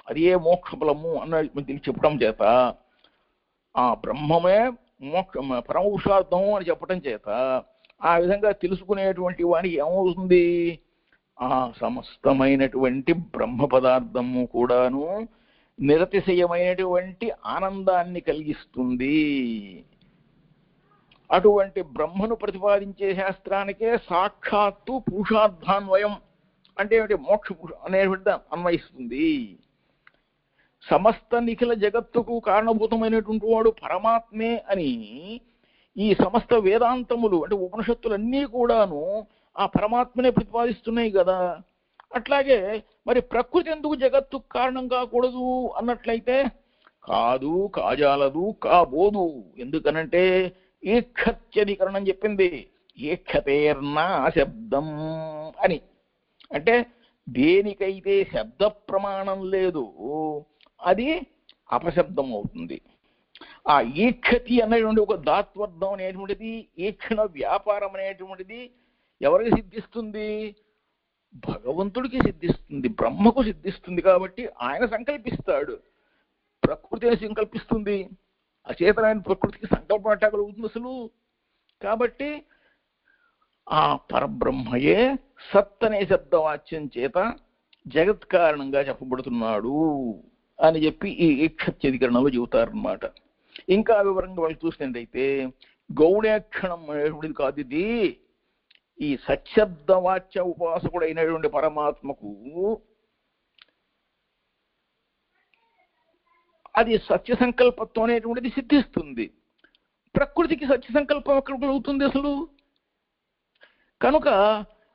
అదే మోక్షఫలము అన్న చెప్పడం చేత ఆ బ్రహ్మమే మోక్ష పరమ పురుషార్థము అని చెప్పడం చేత ఆ విధంగా తెలుసుకునేటువంటి వానికి ఏమవుతుంది? ఆ సమస్తమైనటువంటి బ్రహ్మ పదార్థము కూడాను నిరతిశయమైనటువంటి ఆనందాన్ని కలిగిస్తుంది. అటువంటి బ్రహ్మను ప్రతిపాదించే శాస్త్రానికే సాక్షాత్తు పురుషార్థాన్వయం అంటే ఏమిటి? మోక్ష అనేటువంటి అన్వయిస్తుంది. సమస్త నిఖిల జగత్తుకు కారణభూతమైనటువంటి వాడు పరమాత్మే అని ఈ సమస్త వేదాంతములు అంటే ఉపనిషత్తులన్నీ కూడాను ఆ పరమాత్మనే ప్రతిపాదిస్తున్నాయి కదా. అట్లాగే మరి ప్రకృతి ఎందుకు జగత్తుకు కారణం కాకూడదు అన్నట్లయితే కాదు, కాజాలదు, కాబోదు. ఎందుకనంటే ఈక్షత్యధికరణం చెప్పింది ఈక్షతేర్నా శబ్దం అని. అంటే దేనికైతే శబ్ద ప్రమాణం లేదు అది అపశబ్దం అవుతుంది. ఆ ఈక్షతి అనేటువంటి ఒక దాత్వర్థం అనేటువంటిది, ఈక్షణ వ్యాపారం అనేటువంటిది ఎవరికి సిద్ధిస్తుంది? భగవంతుడికి సిద్ధిస్తుంది, బ్రహ్మకు సిద్ధిస్తుంది. కాబట్టి ఆయన సంకల్పిస్తాడు. ప్రకృతి సంకల్పిస్తుంది. అచేతనమైన ప్రకృతికి సంకల్పం ఎట్టా కలుగుతుంది అసలు? కాబట్టి ఆ పరబ్రహ్మయే సత్ అనే శబ్దవాచ్యం చేత జగత్ కారణంగా చెప్పబడుతున్నాడు అని చెప్పి ఈ ఈక్షత్యధికరణలో చెబుతారనమాట. ఇంకా వివరంగా వాళ్ళు చూసినట్టయితే గౌణేక్షణం అనేటువంటిది కాదు ఇది. ఈ సత్శబ్దవాచ్య ఉపాసకుడు అయినటువంటి పరమాత్మకు అది సత్య సంకల్పత్వం అనేటువంటిది సిద్ధిస్తుంది. ప్రకృతికి సత్య సంకల్పం ఎక్కడ కలుగుతుంది అసలు? కనుక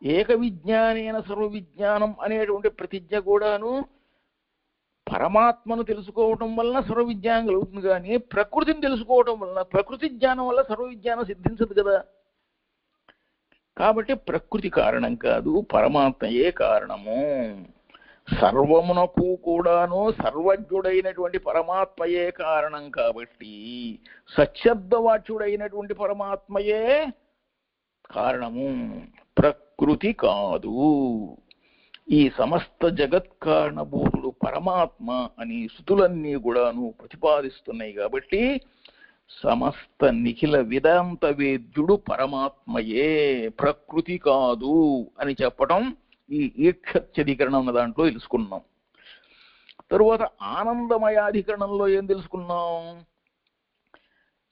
ఏక విజ్ఞానేన సర్వ విజ్ఞానం అనేటువంటి ప్రతిజ్ఞ కూడాను పరమాత్మను తెలుసుకోవటం వలన సర్వ విజ్ఞానం కలుగుతుంది, కానీ ప్రకృతిని తెలుసుకోవటం వలన ప్రకృతి జ్ఞానం వల్ల సర్వ విజ్ఞానం సిద్ధించదు కదా. కాబట్టి ప్రకృతి కారణం కాదు, పరమాత్మయే కారణము. సర్వమునకు కూడాను సర్వజ్ఞుడైనటువంటి పరమాత్మయే కారణం కాబట్టి సత్శబ్దవాచ్యుడైనటువంటి పరమాత్మయే కారణము, ప్రకృతి కాదు. ఈ సమస్త జగత్ కారణభూతుడు పరమాత్మ అని శృతులన్నీ కూడాను ప్రతిపాదిస్తున్నాయి కాబట్టి సమస్త నిఖిల వేదాంత వేద్యుడు పరమాత్మయే, ప్రకృతి కాదు అని చెప్పడం ఈ ఈక్షత్యధికరణం అన్న దాంట్లో తెలుసుకున్నాం. తరువాత ఆనందమయాధికరణంలో ఏం తెలుసుకున్నాం?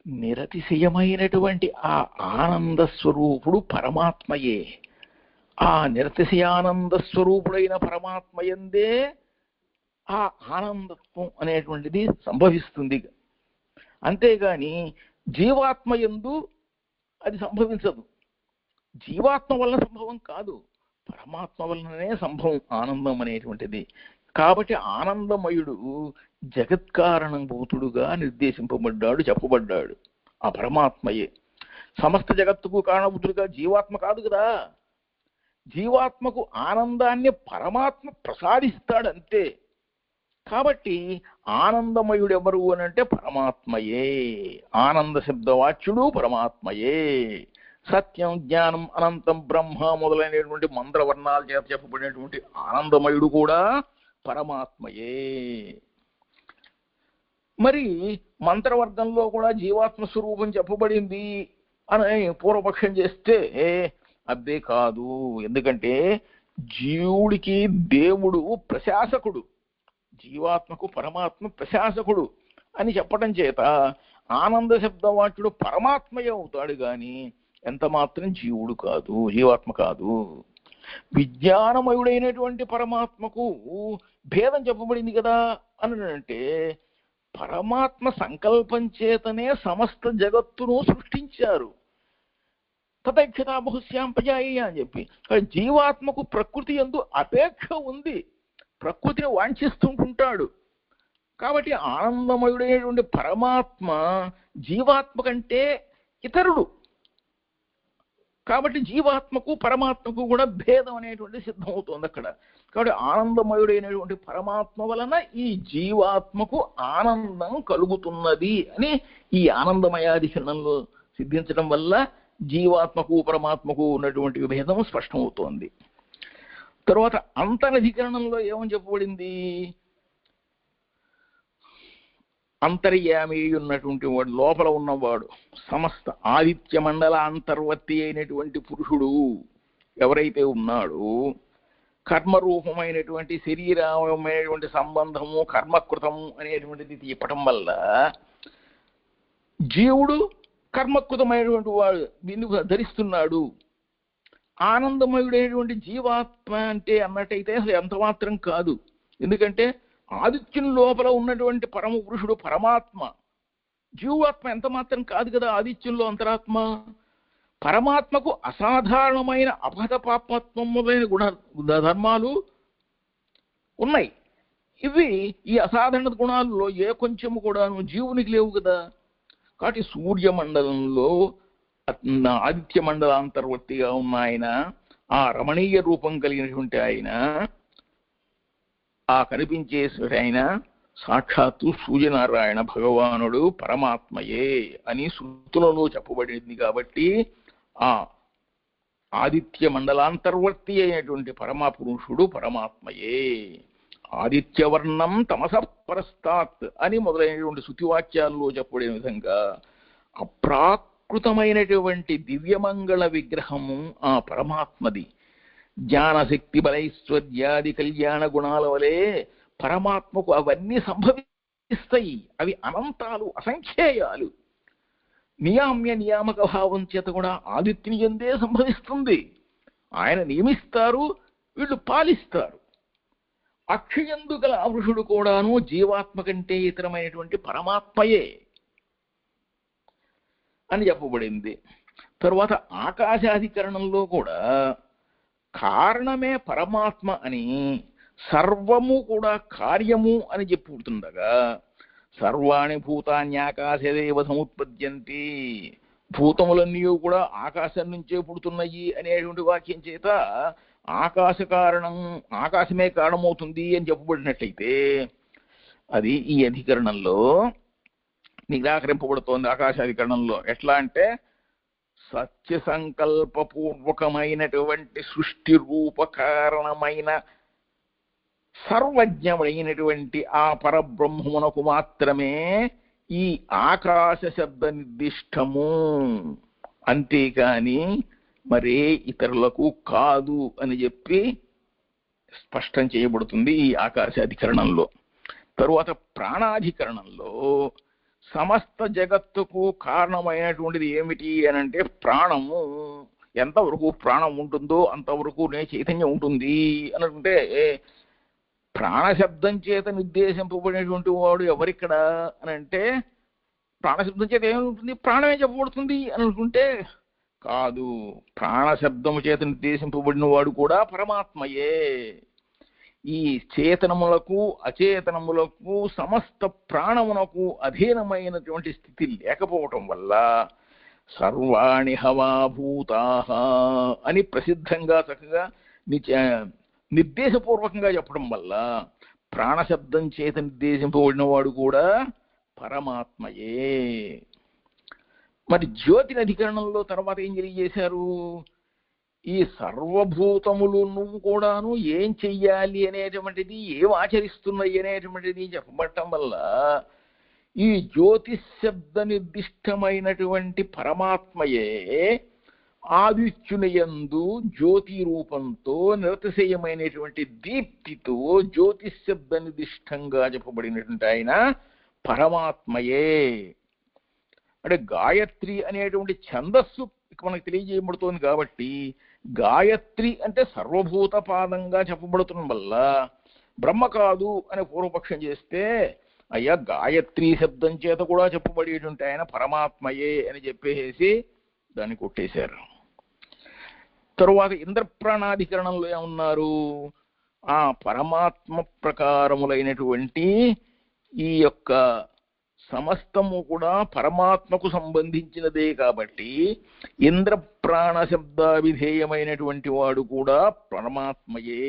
నిరతిశయమైనటువంటి ఆ ఆనంద స్వరూపుడు పరమాత్మయే. ఆ నిరతిశయానంద స్వరూపుడైన పరమాత్మయందే ఆ ఆనందత్వం అనేటువంటిది సంభవిస్తుంది. అంతేగాని జీవాత్మయందు అది సంభవించదు. జీవాత్మ వలన సంభవం కాదు, పరమాత్మ వలననే సంభవం ఆనందం అనేటువంటిది. కాబట్టి ఆనందమయుడు జగత్కారణభూతుడుగా నిర్దేశింపబడ్డాడు, చెప్పబడ్డాడు. ఆ పరమాత్మయే సమస్త జగత్తుకు కారణభూతుడుగా జీవాత్మ కాదు కదా. జీవాత్మకు ఆనందాన్ని పరమాత్మ ప్రసాదిస్తాడు అంతే. కాబట్టి ఆనందమయుడు ఎవరు అని అంటే పరమాత్మయే. ఆనంద శబ్దవాచ్యుడు పరమాత్మయే. సత్యం, జ్ఞానం, అనంతం, బ్రహ్మ మొదలైనటువంటి మంత్రవర్ణాలు చేత చెప్పబడినటువంటి ఆనందమయుడు కూడా పరమాత్మయే. మరి మంత్రవర్గంలో కూడా జీవాత్మ స్వరూపం చెప్పబడింది అని పూర్వపక్షం చేస్తే అబ్బే కాదు. ఎందుకంటే జీవుడికి దేవుడు ప్రశాసకుడు, జీవాత్మకు పరమాత్మ ప్రశాసకుడు అని చెప్పడం చేత ఆనంద శబ్దవాచ్యుడు పరమాత్మయే అవుతాడు, కానీ ఎంత మాత్రం జీవుడు కాదు, జీవాత్మ కాదు. విజ్ఞానమయుడైనటువంటి పరమాత్మకు భేదం చెప్పబడింది కదా అని అంటే పరమాత్మ సంకల్పం చేతనే సమస్త జగత్తును సృష్టించారు. తదైక్షతా బహుశ్యాం ప్రజాయి అని చెప్పి. జీవాత్మకు ప్రకృతి యందు అపేక్ష ఉంది, ప్రకృతిని వాంఛిస్తుంటుంటాడు. కాబట్టి ఆనందమయుడైనటువంటి పరమాత్మ జీవాత్మ కంటే ఇతరుడు. కాబట్టి జీవాత్మకు పరమాత్మకు కూడా భేదం అనేటువంటి సిద్ధమవుతోంది అక్కడ. కాబట్టి ఆనందమయుడైనటువంటి పరమాత్మ వలన ఈ జీవాత్మకు ఆనందం కలుగుతున్నది అని ఈ ఆనందమయాధికరణంలో సిద్ధించడం వల్ల జీవాత్మకు పరమాత్మకు ఉన్నటువంటి భేదం స్పష్టమవుతోంది. తర్వాత అంతరధికరణంలో ఏమని చెప్పబడింది? అంతర్యామి ఉన్నటువంటి వాడు, లోపల ఉన్నవాడు, సమస్త ఆదిత్య మండల అంతర్వర్తి అయినటువంటి పురుషుడు ఎవరైతే ఉన్నాడో కర్మరూపమైనటువంటి శరీరమైనటువంటి సంబంధము కర్మకృతము అనేటువంటిది చెప్పటం వల్ల జీవుడు కర్మకృతమైనటువంటి వాడు దీన్ని ధరిస్తున్నాడు. ఆనందమయుడైనటువంటి జీవాత్మ అంటే అన్నట్టయితే అసలు ఎంత మాత్రం కాదు. ఎందుకంటే ఆదిత్యుని లోపల ఉన్నటువంటి పరమ పురుషుడు పరమాత్మ, జీవాత్మ ఎంత మాత్రం కాదు కదా. ఆదిత్యంలో అంతరాత్మ, పరమాత్మకు అసాధారణమైన అపహత పాపత్వం మొదలైన ధర్మాలు ఉన్నాయి. ఇవి ఈ అసాధారణ గుణాల్లో ఏ కొంచెము కూడాను జీవునికి లేవు కదా. కాబట్టి సూర్యమండలంలో ఆదిత్య మండలాంతర్వర్తిగా ఉన్న ఆయన, ఆ రమణీయ రూపం కలిగినటువంటి ఆయన, ఆ కనిపించే ఆయన సాక్షాత్తు సూర్యనారాయణ భగవానుడు పరమాత్మయే అని శృతులలో చెప్పబడింది. కాబట్టి ఆ ఆదిత్య మండలాంతర్వర్తి అయినటువంటి పరమపురుషుడు పరమాత్మయే. ఆదిత్యవర్ణం తమస పరస్తాత్ అని మొదలైనటువంటి శృతివాక్యాల్లో చెప్పబడిన విధంగా అప్రాకృతమైనటువంటి దివ్యమంగళ విగ్రహము ఆ పరమాత్మది. జ్ఞానశక్తి బలైశ్వర్యాది కళ్యాణ గుణాల వలె పరమాత్మకు అవన్నీ సంభవిస్తాయి. అవి అనంతాలు, అసంఖ్యేయాలు. నియామ్య నియామక భావం చేత కూడా ఆదిత్యుని యందే సంభవిస్తుంది. ఆయన నియమిస్తారు, వీళ్ళు పాలిస్తారు. అక్షయందు గల పురుషుడు కూడాను జీవాత్మ కంటే ఇతరమైనటువంటి పరమాత్మయే అని చెప్పబడింది. తరువాత ఆకాశాధికరణంలో కూడా కారణమే పరమాత్మ అని, సర్వము కూడా కార్యము అని చెప్పుతుండగా సర్వాణి భూతాన్యాకాశదేవ సముత్పద్యంతి, భూతములన్నీ కూడా ఆకాశం నుంచే పుడుతున్నాయి అనేటువంటి వాక్యం చేత ఆకాశ కారణం, ఆకాశమే కారణమవుతుంది అని చెప్పబడినట్లయితే అది ఈ అధికరణంలో నిరాకరింపబడుతోంది. ఆకాశాధికరణంలో ఎట్లా అంటే సత్య సంకల్పపూర్వకమైనటువంటి సృష్టి రూప కారణమైన సర్వజ్ఞమైనటువంటి ఆ పరబ్రహ్మమునకు మాత్రమే ఈ ఆకాశ శబ్ద నిర్దిష్టము, అంతేకాని మరే ఇతరులకు కాదు అని చెప్పి స్పష్టం చేయబడుతుంది ఈ ఆకాశాధికరణంలో. తరువాత ప్రాణాధికరణంలో సమస్త జగత్తుకు కారణమైనటువంటిది ఏమిటి అని అంటే ప్రాణము. ఎంతవరకు ప్రాణం ఉంటుందో అంతవరకునే చైతన్యం ఉంటుంది అని అంటే ప్రాణశబ్దం చేత నిర్దేశింపబడినటువంటి వాడు ఎవరిక్కడ అని అంటే ప్రాణశబ్దం చేత ఏముంటుంది, ప్రాణమే చెప్పబడుతుంది అని అనుకుంటే కాదు, ప్రాణశబ్దము చేత నిర్దేశింపబడిన వాడు కూడా పరమాత్మయే. ఈ చేతనములకు అచేతనములకు సమస్త ప్రాణమునకు అధీనమైనటువంటి స్థితి లేకపోవటం వల్ల సర్వాణి హవాభూతాః అని ప్రసిద్ధంగా చక్కగా నిర్దేశపూర్వకంగా చెప్పడం వల్ల ప్రాణశబ్దం చేత నిర్దేశింపబడిన వాడు కూడా పరమాత్మయే. మరి జ్యోతిని అధికరణంలో తర్వాత ఏం తెలియజేశారు, ఈ సర్వభూతములు నువ్వు కూడాను ఏం చెయ్యాలి అనేటువంటిది, ఏం ఆచరిస్తున్నాయి అనేటువంటిది చెప్పబడటం వల్ల ఈ జ్యోతిశబ్ద నిర్దిష్టమైనటువంటి పరమాత్మయే ఆదిత్యునియందు జ్యోతి రూపంతో నిరతిశయమైనటువంటి దీప్తితో జ్యోతిశబ్ద నిర్దిష్టంగా చెప్పబడినటువంటి ఆయన పరమాత్మయే. అంటే గాయత్రి అనేటువంటి ఛందస్సు మనకు తెలియజేయబడుతోంది కాబట్టి గాయత్రి అంటే సర్వభూత పాదంగా చెప్పబడుతున్న వల్ల బ్రహ్మ కాదు అని పూర్వపక్షం చేస్తే అయ్యా గాయత్రి శబ్దం చేత కూడా చెప్పబడేటువంటి ఆయన పరమాత్మయే అని చెప్పేసి దాన్ని కొట్టేశారు. తరువాత ఇంద్రప్రాణాధికరణంలో ఏమన్నారు, ఆ పరమాత్మ ప్రకారములైనటువంటి ఈ యొక్క సమస్తము కూడా పరమాత్మకు సంబంధించినదే కాబట్టి ఇంద్రప్రాణ శబ్దావిధేయమైనటువంటి వాడు కూడా పరమాత్మయే.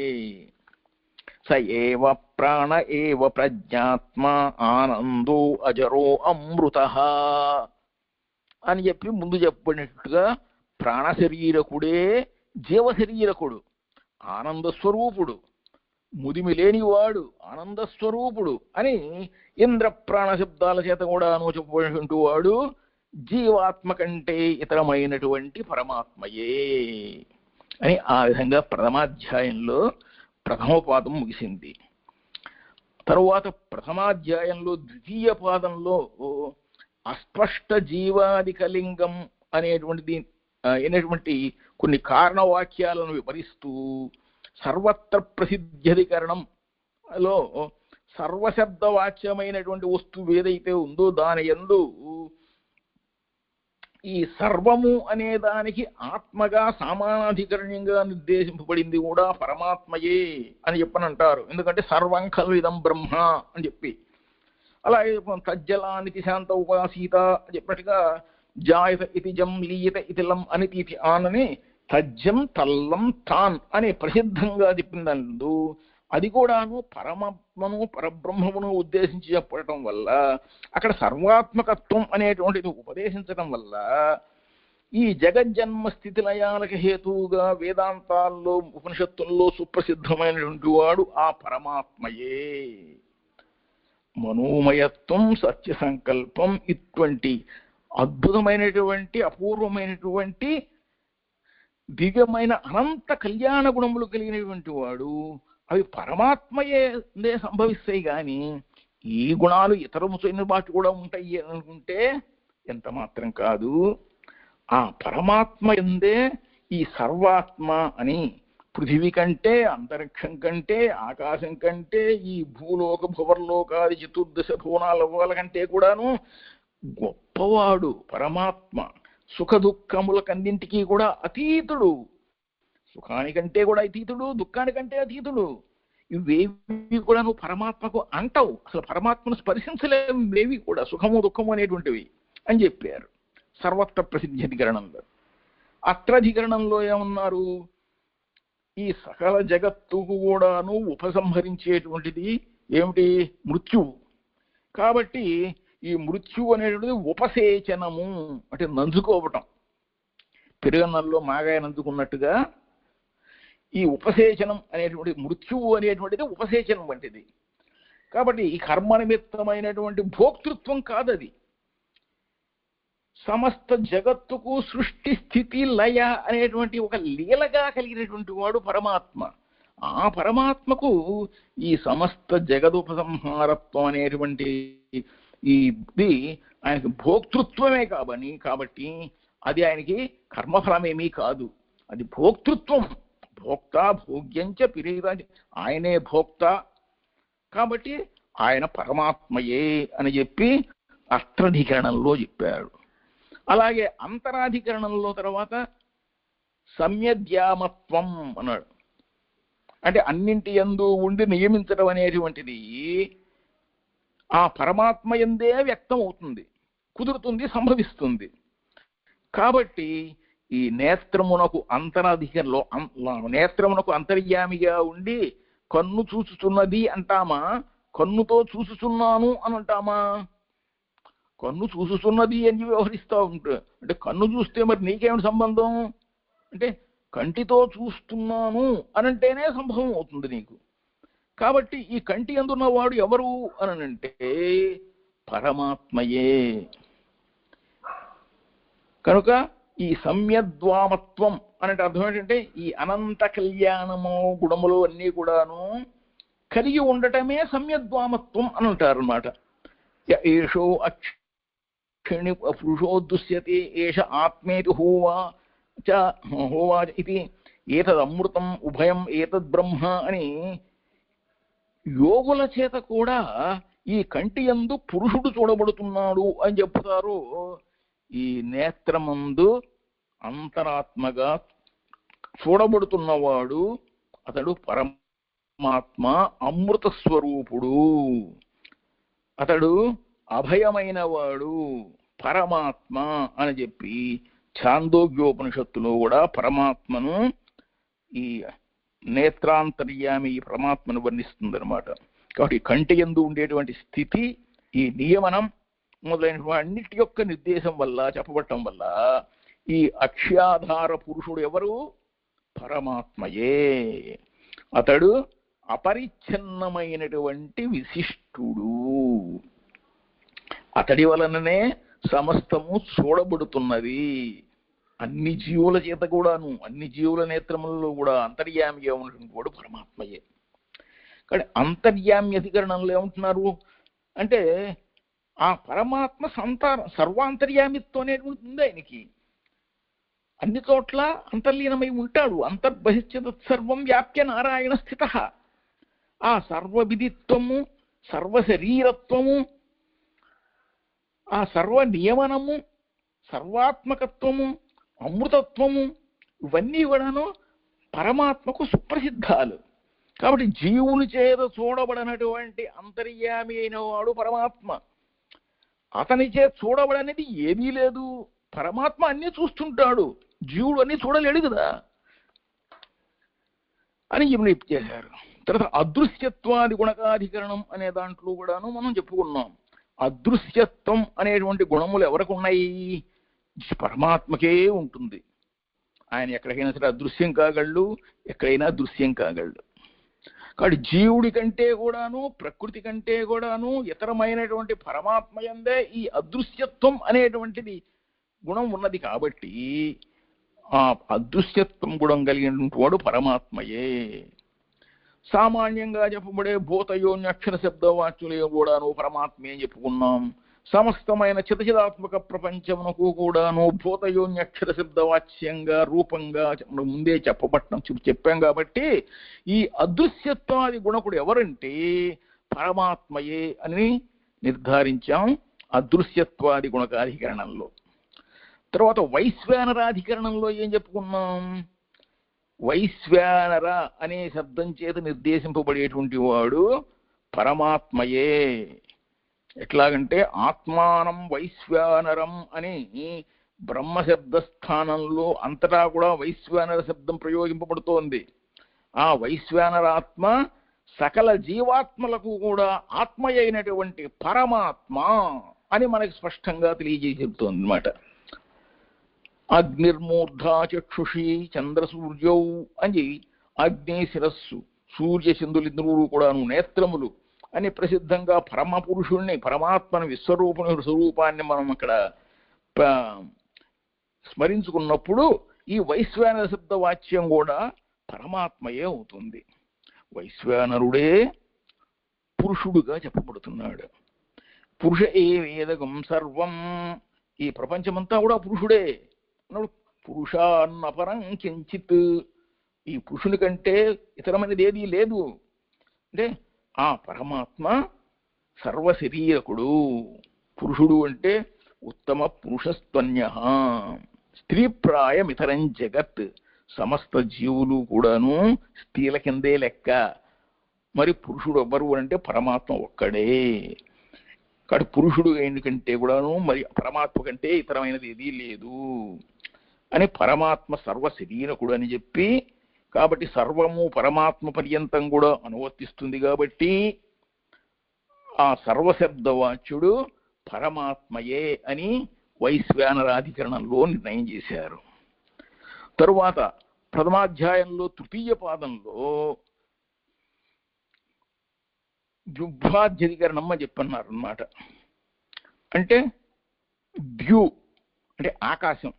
స ఏవ ప్రాణ ఏవ ప్రజ్ఞాత్మ ఆనందో అజరో అమృతః అని చెప్పి ముందు చెప్పబడినట్టుగా ప్రాణశరీరకుడే జీవశరీరకుడు, ఆనందస్వరూపుడు, ముదిమి లేనివాడు, ఆనందస్వరూపుడు అని ఇంద్రప్రాణ శబ్దాల చేత కూడా చెప్పబడినటువంటి వాడు జీవాత్మ కంటే ఇతరమైనటువంటి పరమాత్మయే అని ఆ విధంగా ప్రథమాధ్యాయంలో ప్రథమ పాదం ముగిసింది. తరువాత ప్రథమాధ్యాయంలో ద్వితీయ పాదంలో అస్పష్ట జీవాదికలింగం అనేటువంటి కొన్ని కారణవాక్యాలను వివరిస్తూ సర్వత్ర ప్రసిద్ధ్యధికరణంలో సర్వశబ్దవాచ్యమైనటువంటి వస్తువు ఏదైతే ఉందో దాని యందు ఈ సర్వము అనే దానికి ఆత్మగా సమానాధికరణ్యంగా నిర్దేశింపబడింది కూడా పరమాత్మయే అని చెప్పనంటారు. ఎందుకంటే సర్వం ఖలు ఇదం బ్రహ్మ అని చెప్పి, అలాగే తజ్జలానికి శాంత ఉపాసీత అని చెప్పినట్టుగా జాయత ఇతి జం లీయత ఇతి లం అనితి ఇతి ఆన్ అని తజ్జం తల్లం తాన్ అని ప్రసిద్ధంగా చెప్పిందందు అది కూడాను పరమాత్మను పరబ్రహ్మమును ఉద్దేశించి చెప్పడం వల్ల అక్కడ సర్వాత్మకత్వం అనేటువంటిది ఉపదేశించడం వల్ల ఈ జగజ్జన్మ స్థితి లయాలకు హేతువుగా వేదాంతాల్లో ఉపనిషత్తుల్లో సుప్రసిద్ధమైనటువంటి వాడు ఆ పరమాత్మయే. మనోమయత్వం, సత్య సంకల్పం ఇటువంటి అద్భుతమైనటువంటి అపూర్వమైనటువంటి దివ్యమైన అనంత కళ్యాణ గుణములు కలిగినటువంటి వాడు, అవి పరమాత్మయే సంభవిస్తాయి కానీ ఈ గుణాలు ఇతరమైన వాటి కూడా ఉంటాయి అని అనుకుంటే ఎంత మాత్రం కాదు. ఆ పరమాత్మ ఎందే ఈ సర్వాత్మ అని పృథివీ కంటే, అంతరిక్షం కంటే, ఆకాశం కంటే, ఈ భూలోక భువర్లోకాది చతుర్దశ భువనాల కంటే కూడాను గొప్పవాడు పరమాత్మ. సుఖ దుఃఖములకన్నింటికీ కూడా అతీతుడు. సుఖానికంటే కూడా అతీతుడు, దుఃఖానికంటే అతీతుడు. ఇవేవి కూడా నువ్వు పరమాత్మకు అంటావు, అసలు పరమాత్మను స్పర్శించలేవు ఇవేవి కూడా, సుఖము దుఃఖము అనేటువంటివి అని చెప్పారు సర్వత్ర ప్రసిద్ధి అధికరణంలో. అత్రధికరణంలో ఏమన్నారు? ఈ సకల జగత్తుకు కూడాను ఉపసంహరించేటువంటిది ఏమిటి? మృత్యువు. కాబట్టి ఈ మృత్యువు అనేటువంటిది ఉపసేచనము, అంటే నంజుకోవటం. పెరుగన్నంలో మాగాయ నంజుకున్నట్టుగా ఈ ఉపసేచనం అనేటువంటి మృత్యువు అనేటువంటిది ఉపసేచనం వంటిది. కాబట్టి ఈ కర్మ నిమిత్తమైనటువంటి భోక్తృత్వం కాదది. సమస్త జగత్తుకు సృష్టి స్థితి లయ అనేటువంటి ఒక లీలగా కలిగినటువంటి వాడు పరమాత్మ. ఆ పరమాత్మకు ఈ సమస్త జగదుపసంహారత్వం అనేటువంటి ఇది ఆయనకి భోక్తృత్వమే కాబట్టి అది ఆయనకి కర్మఫలమేమీ కాదు, అది భోక్తృత్వం. భోక్త భోగ్యంచ పిరీత, ఆయనే భోక్త కాబట్టి ఆయన పరమాత్మయే అని చెప్పి అర్థాధికరణంలో చెప్పాడు. అలాగే అంతరాధికరణంలో తర్వాత సమ్యద్యామత్వం అన్నాడు. అంటే అన్నింటి యందు ఉండి నియమించడం అనేటువంటిది ఆ పరమాత్మ యందే వ్యక్తం అవుతుంది, కుదురుతుంది, సంభవిస్తుంది. కాబట్టి ఈ నేత్రమునకు అంతరాధికంలో నేత్రమునకు అంతర్యామిగా ఉండి కన్ను చూచుతున్నది అంటామా, కన్నుతో చూసుచున్నాను అని అంటామా? కన్ను చూసుతున్నది అని వ్యవహరిస్తూ ఉంటాడు. అంటే కన్ను చూస్తే మరి నీకేమిటి సంబంధం? అంటే కంటితో చూస్తున్నాను అనంటేనే సంభవం అవుతుంది నీకు. కాబట్టి ఈ కంటి అందున్నవాడు ఎవరు అనంటే పరమాత్మయే. కనుక ఈ సమ్యద్వామత్వం అంటే అర్థం ఏంటంటే ఈ అనంత కళ్యాణము గుణములు అన్నీ కూడాను కలిగి ఉండటమే సమ్యద్వామత్వం అని అంటారు అన్నమాట. ఏషో అక్షిణి పురుషో దుష్యతే ఏష ఆత్మేతి హోవా ఇది ఏతదమృతం ఉభయం ఏతద్ బ్రహ్మ అని యోగుల చేత కూడా ఈ కంటి యందు పురుషుడు చూడబడుతున్నాడు అని చెప్తారు. ఈ నేత్రమందు అంతరాత్మగా చూడబడుతున్నవాడు అతడు పరమాత్మ, అమృత స్వరూపుడు, అతడు అభయమైన వాడు పరమాత్మ అని చెప్పి ఛాందోగ్యోపనిషత్తులో కూడా పరమాత్మను ఈ నేత్రాంతర్యామి ఈ పరమాత్మను వర్ణిస్తుంది అనమాట. కాబట్టి కంటి యందు ఉండేటువంటి స్థితి, ఈ నియమనం మొదలైన అన్నిటి యొక్క నిర్దేశం వల్ల చెప్పబట్టడం వల్ల ఈ అక్ష్యాధార పురుషుడు ఎవరు? పరమాత్మయే. అతడు అపరిచ్ఛిన్నమైనటువంటి విశిష్టుడు. అతడి వలననే సమస్తము చూడబడుతున్నది. అన్ని జీవుల చేత కూడాను, అన్ని జీవుల నేత్రములలో కూడా అంతర్యామిగా ఉన్నటువంటి వాడు పరమాత్మయే. కానీ అంతర్యామి అధికరణంలో ఏమంటున్నారు అంటే ఆ పరమాత్మ సర్వాంతర్యామిత్వం అనేటువంటి ఉంది ఆయనకి. అన్ని చోట్ల అంతర్లీనమై ఉంటాడు. అంతర్బహిష్యత సర్వం వ్యాప్య నారాయణ స్థిత. ఆ సర్వవిదిత్వము, సర్వశరీరత్వము, ఆ సర్వ నియమనము, సర్వాత్మకత్వము, అమృతత్వము ఇవన్నీ కూడాను పరమాత్మకు సుప్రసిద్ధాలు. కాబట్టి జీవుని చేత చూడబడినటువంటి అంతర్యామి అయిన వాడు పరమాత్మ. అతని చేత చూడబడనేది ఏదీ లేదు. పరమాత్మ అన్నీ చూస్తుంటాడు, జీవుడు అన్నీ చూడలేడు కదా అని ఇప్పుడు చేశారు. తర్వాత అదృశ్యత్వాది గుణకాధికరణం అనే దాంట్లో కూడాను మనం చెప్పుకున్నాం. అదృశ్యత్వం అనేటువంటి గుణములు ఎవరికి ఉన్నాయి? పరమాత్మకే ఉంటుంది. ఆయన ఎక్కడికైనా సరే అదృశ్యం కాగలడు, ఎక్కడైనా దృశ్యం కాగలడు. కాబట్టి జీవుడి కంటే కూడాను, ప్రకృతి కంటే కూడాను ఇతరమైనటువంటి పరమాత్మ యందే ఈ అదృశ్యత్వం అనేటువంటిది గుణం ఉన్నది. కాబట్టి ఆ అదృశ్యత్వం గుణం కలిగినటువంటి వాడు పరమాత్మయే. సామాన్యంగా చెప్పబడే భూతయోన్యక్షర శబ్దవాచ్యులే కూడాను పరమాత్మే అని చెప్పుకున్నాం. సమస్తమైన చితచిదాత్మక ప్రపంచమునకు కూడాను భూతయోన్యక్షర శబ్దవాచ్యంగా రూపంగా ముందే చెప్పాం. కాబట్టి ఈ అదృశ్యత్వాది గుణకుడు ఎవరంటే పరమాత్మయే అని నిర్ధారించాం అదృశ్యత్వాది గుణకాధికరణంలో. తర్వాత వైశ్వానరాధికరణంలో ఏం చెప్పుకున్నాం? వైశ్వానర అనే శబ్దం చేత నిర్దేశింపబడేటువంటి వాడు పరమాత్మయే. ఎట్లాగంటే ఆత్మానం వైశ్వానరం అని బ్రహ్మశబ్ద స్థానంలో అంతటా కూడా వైశ్వానర శబ్దం ప్రయోగింపబడుతోంది. ఆ వైశ్వానరాత్మ సకల జీవాత్మలకు కూడా ఆత్మయైనటువంటి పరమాత్మ అని మనకి స్పష్టంగా తెలియజేసి చెబుతోంది అన్నమాట. అగ్నిర్మూర్ధా చక్షుషి చంద్రసూర్యౌ అని అగ్ని శిరస్సు, సూర్య చంద్రులిద్దరూ కూడాను నేత్రములు అని ప్రసిద్ధంగా పరమ పురుషుణ్ణి, పరమాత్మను, విశ్వరూపుని స్వరూపాన్ని మనం అక్కడ స్మరించుకున్నప్పుడు ఈ వైశ్వానర శబ్ద వాచ్యం కూడా పరమాత్మయే అవుతుంది. వైశ్వానరుడే పురుషుడుగా చెప్పబడుతున్నాడు. పురుష ఏ వేదగం సర్వం, ఈ ప్రపంచమంతా కూడా పురుషుడే. పురుషాన్నపరం కించిత్, ఈ పురుషుని కంటే ఇతరమైనది ఏదీ లేదు. అంటే ఆ పరమాత్మ సర్వశరీరకుడు. పురుషుడు అంటే ఉత్తమ పురుషస్త్వన్య, స్త్రీప్రాయమితరం జగత్, సమస్త జీవులు కూడాను స్త్రీల కిందే లెక్క. మరి పురుషుడు ఎవ్వరు అంటే పరమాత్మ ఒక్కడే. కాబట్టి పురుషుడు ఎందుకంటే కూడాను మరి పరమాత్మ కంటే ఇతరమైనది ఏదీ లేదు అని పరమాత్మ సర్వశరీరకుడు అని చెప్పి, కాబట్టి సర్వము పరమాత్మ పర్యంతం కూడా అనువర్తిస్తుంది. కాబట్టి ఆ సర్వశబ్దవాచ్యుడు పరమాత్మయే అని వైశ్వానరాధికరణంలో నిర్ణయం చేశారు. తరువాత ప్రథమాధ్యాయంలో తృతీయ పాదంలో ద్యుభ్వాధ్యధికరణం అని చెప్పన్నారు అన్నమాట. అంటే ద్యు అంటే ఆకాశం,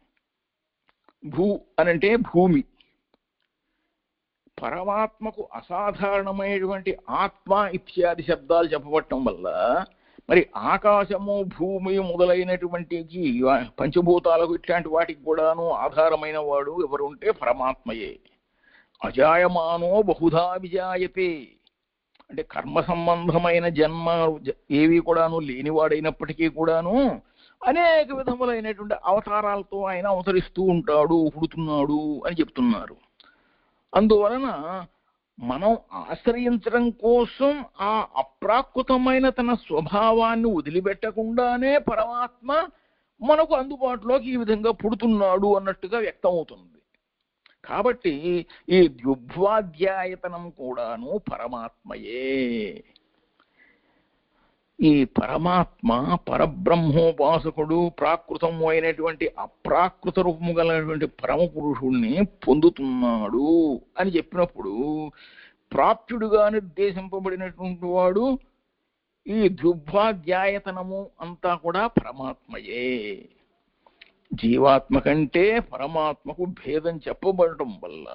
భూ అనంటే భూమి. పరమాత్మకు అసాధారణమైనటువంటి ఆత్మ ఇత్యాది శబ్దాలు చెప్పబట్టడం వల్ల మరి ఆకాశము, భూమి మొదలైనటువంటి పంచభూతాలకు ఇట్లాంటి వాటికి కూడాను ఆధారమైన వాడు ఎవరు ఉంటే పరమాత్మయే. అజాయమానో బహుధా విజాయతే అంటే కర్మ సంబంధమైన జన్మ ఏవి కూడాను లేనివాడైనప్పటికీ కూడాను అనేక విధములైనటువంటి అవతారాలతో ఆయన అవతరిస్తూ ఉంటాడు, పుడుతున్నాడు అని చెప్తున్నారు. అందువలన మనం ఆశ్రయించడం కోసం ఆ అప్రాకృతమైన తన స్వభావాన్ని వదిలిపెట్టకుండానే పరమాత్మ మనకు అందుబాటులోకి ఈ విధంగా పుడుతున్నాడు అన్నట్టుగా వ్యక్తం అవుతుంది. కాబట్టి ఈ ద్యుభ్వాధ్యాయతనం కూడాను పరమాత్మయే. ఈ పరమాత్మ పరబ్రహ్మోపాసకుడు ప్రాకృతము అయినటువంటి అప్రాకృత రూపము కలిగినటువంటి పరమ పురుషుణ్ణి పొందుతున్నాడు అని చెప్పినప్పుడు ప్రాప్తుడుగా నిర్దేశింపబడినటువంటి వాడు ఈ ద్యుభ్వాధ్యాయతనము అంతా కూడా పరమాత్మయే. జీవాత్మ కంటే పరమాత్మకు భేదం చెప్పబడటం వల్ల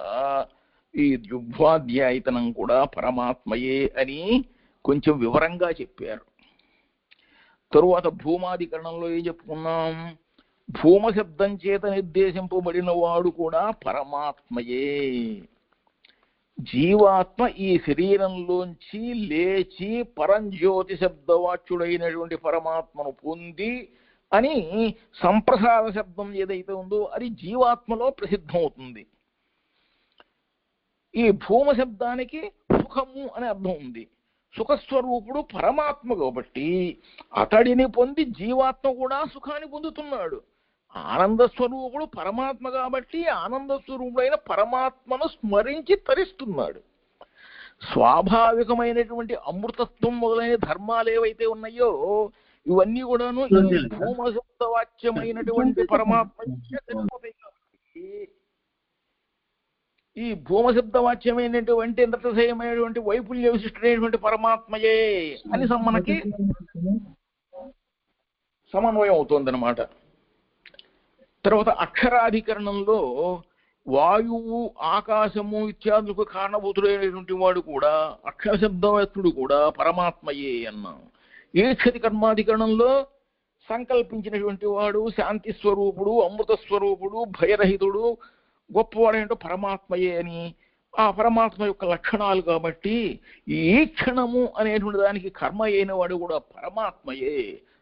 ఈ ద్యుభ్వాధ్యాయతనం కూడా పరమాత్మయే అని కొంచెం వివరంగా చెప్పారు. తరువాత భూమాధికరణంలో ఏం చెప్పుకున్నాం? భూమ శబ్దం చేత నిర్దేశింపబడిన వాడు కూడా పరమాత్మయే. జీవాత్మ ఈ శరీరంలోంచి లేచి పరంజ్యోతి శబ్దవాచ్యుడైనటువంటి పరమాత్మను పొంది అని సంప్రసాద శబ్దం ఏదైతే ఉందో అది జీవాత్మలో ప్రసిద్ధమవుతుంది. ఈ భూమ శబ్దానికి సుఖము అనే అర్థం ఉంది. సుఖస్వరూపుడు పరమాత్మ కాబట్టి అతడిని పొంది జీవాత్మ కూడా సుఖాన్ని పొందుతున్నాడు. ఆనంద స్వరూపుడు పరమాత్మ కాబట్టి ఆనంద స్వరూపుడైన పరమాత్మను స్మరించి తరిస్తున్నాడు. స్వాభావికమైనటువంటి అమృతత్వం మొదలైన ధర్మాలు ఏవైతే ఉన్నాయో ఇవన్నీ కూడాను ఈ భూమశబ్దవాచ్యమైనటువంటి పరమాత్మ ఈ భూమశబ్దవాచ్యమైనటువంటి నృతశయమైనటువంటి వైపుల్య విశిష్టమైనటువంటి పరమాత్మయే అని మనకి సమన్వయం అవుతోందన్నమాట. తర్వాత అక్షరాధికరణంలో వాయువు, ఆకాశము ఇత్యాదులకు కారణభూతుడైనటువంటి వాడు కూడా అక్షర శబ్దవేత్తుడు కూడా పరమాత్మయే అన్నాం. ఈక్షతి కర్మాధికరణంలో సంకల్పించినటువంటి వాడు శాంతి స్వరూపుడు, అమృత స్వరూపుడు, భయరహితుడు, గొప్పవాడేంటో పరమాత్మయే అని ఆ పరమాత్మ యొక్క లక్షణాలు కాబట్టి ఈ క్షణము అనేటువంటి దానికి కర్మ అయిన వాడు కూడా పరమాత్మయే.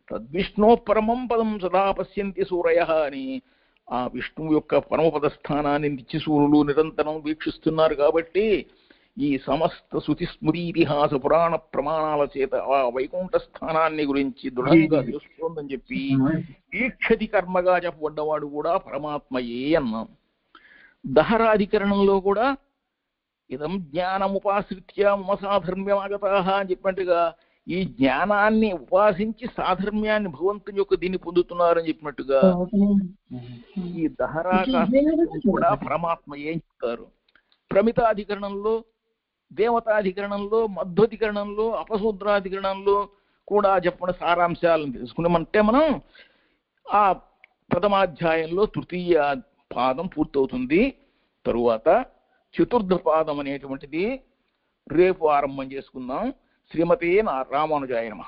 తద్విష్ణో పరమం పదం సదా పశ్యంతి సూరయ అని ఆ విష్ణువు యొక్క పరమపద స్థానాన్ని నిత్యసూరులు నిరంతరం వీక్షిస్తున్నారు కాబట్టి ఈ సమస్త శృతి స్మృతి ఇతిహాస పురాణ ప్రమాణాల చేత ఆ వైకుంఠ స్థానాన్ని గురించి దృఢంగా తెలుస్తోందని చెప్పి ఈక్షతి కర్మగా చెప్పబడ్డవాడు కూడా పరమాత్మయే అన్నాం. దహరాధికరణంలో కూడా ఇదం జ్ఞానముపాశ్రిత్య మమ సాధర్మ్యమాగతాః అని చెప్పినట్టుగా ఈ జ్ఞానాన్ని ఉపాసించి సాధర్మ్యాన్ని భగవంతుని యొక్క దీన్ని పొందుతున్నారని చెప్పినట్టుగా ఈ దహరా కూడా పరమాత్మయే అని చెప్తారు. ప్రమితాధికరణంలో, దేవతాధికరణంలో, మధ్వధికరణంలో, అపసూద్రాధికరణంలో కూడా చెప్పిన సారాంశాలను తెలుసుకున్నామంటే మనం ఆ ప్రథమాధ్యాయంలో తృతీయ పాదం పూర్తవుతుంది. తరువాత చతుర్థ పాదం అనేటువంటిది రేపు ఆరంభం చేసుకుందాం. శ్రీమతే రామానుజాయ నమః.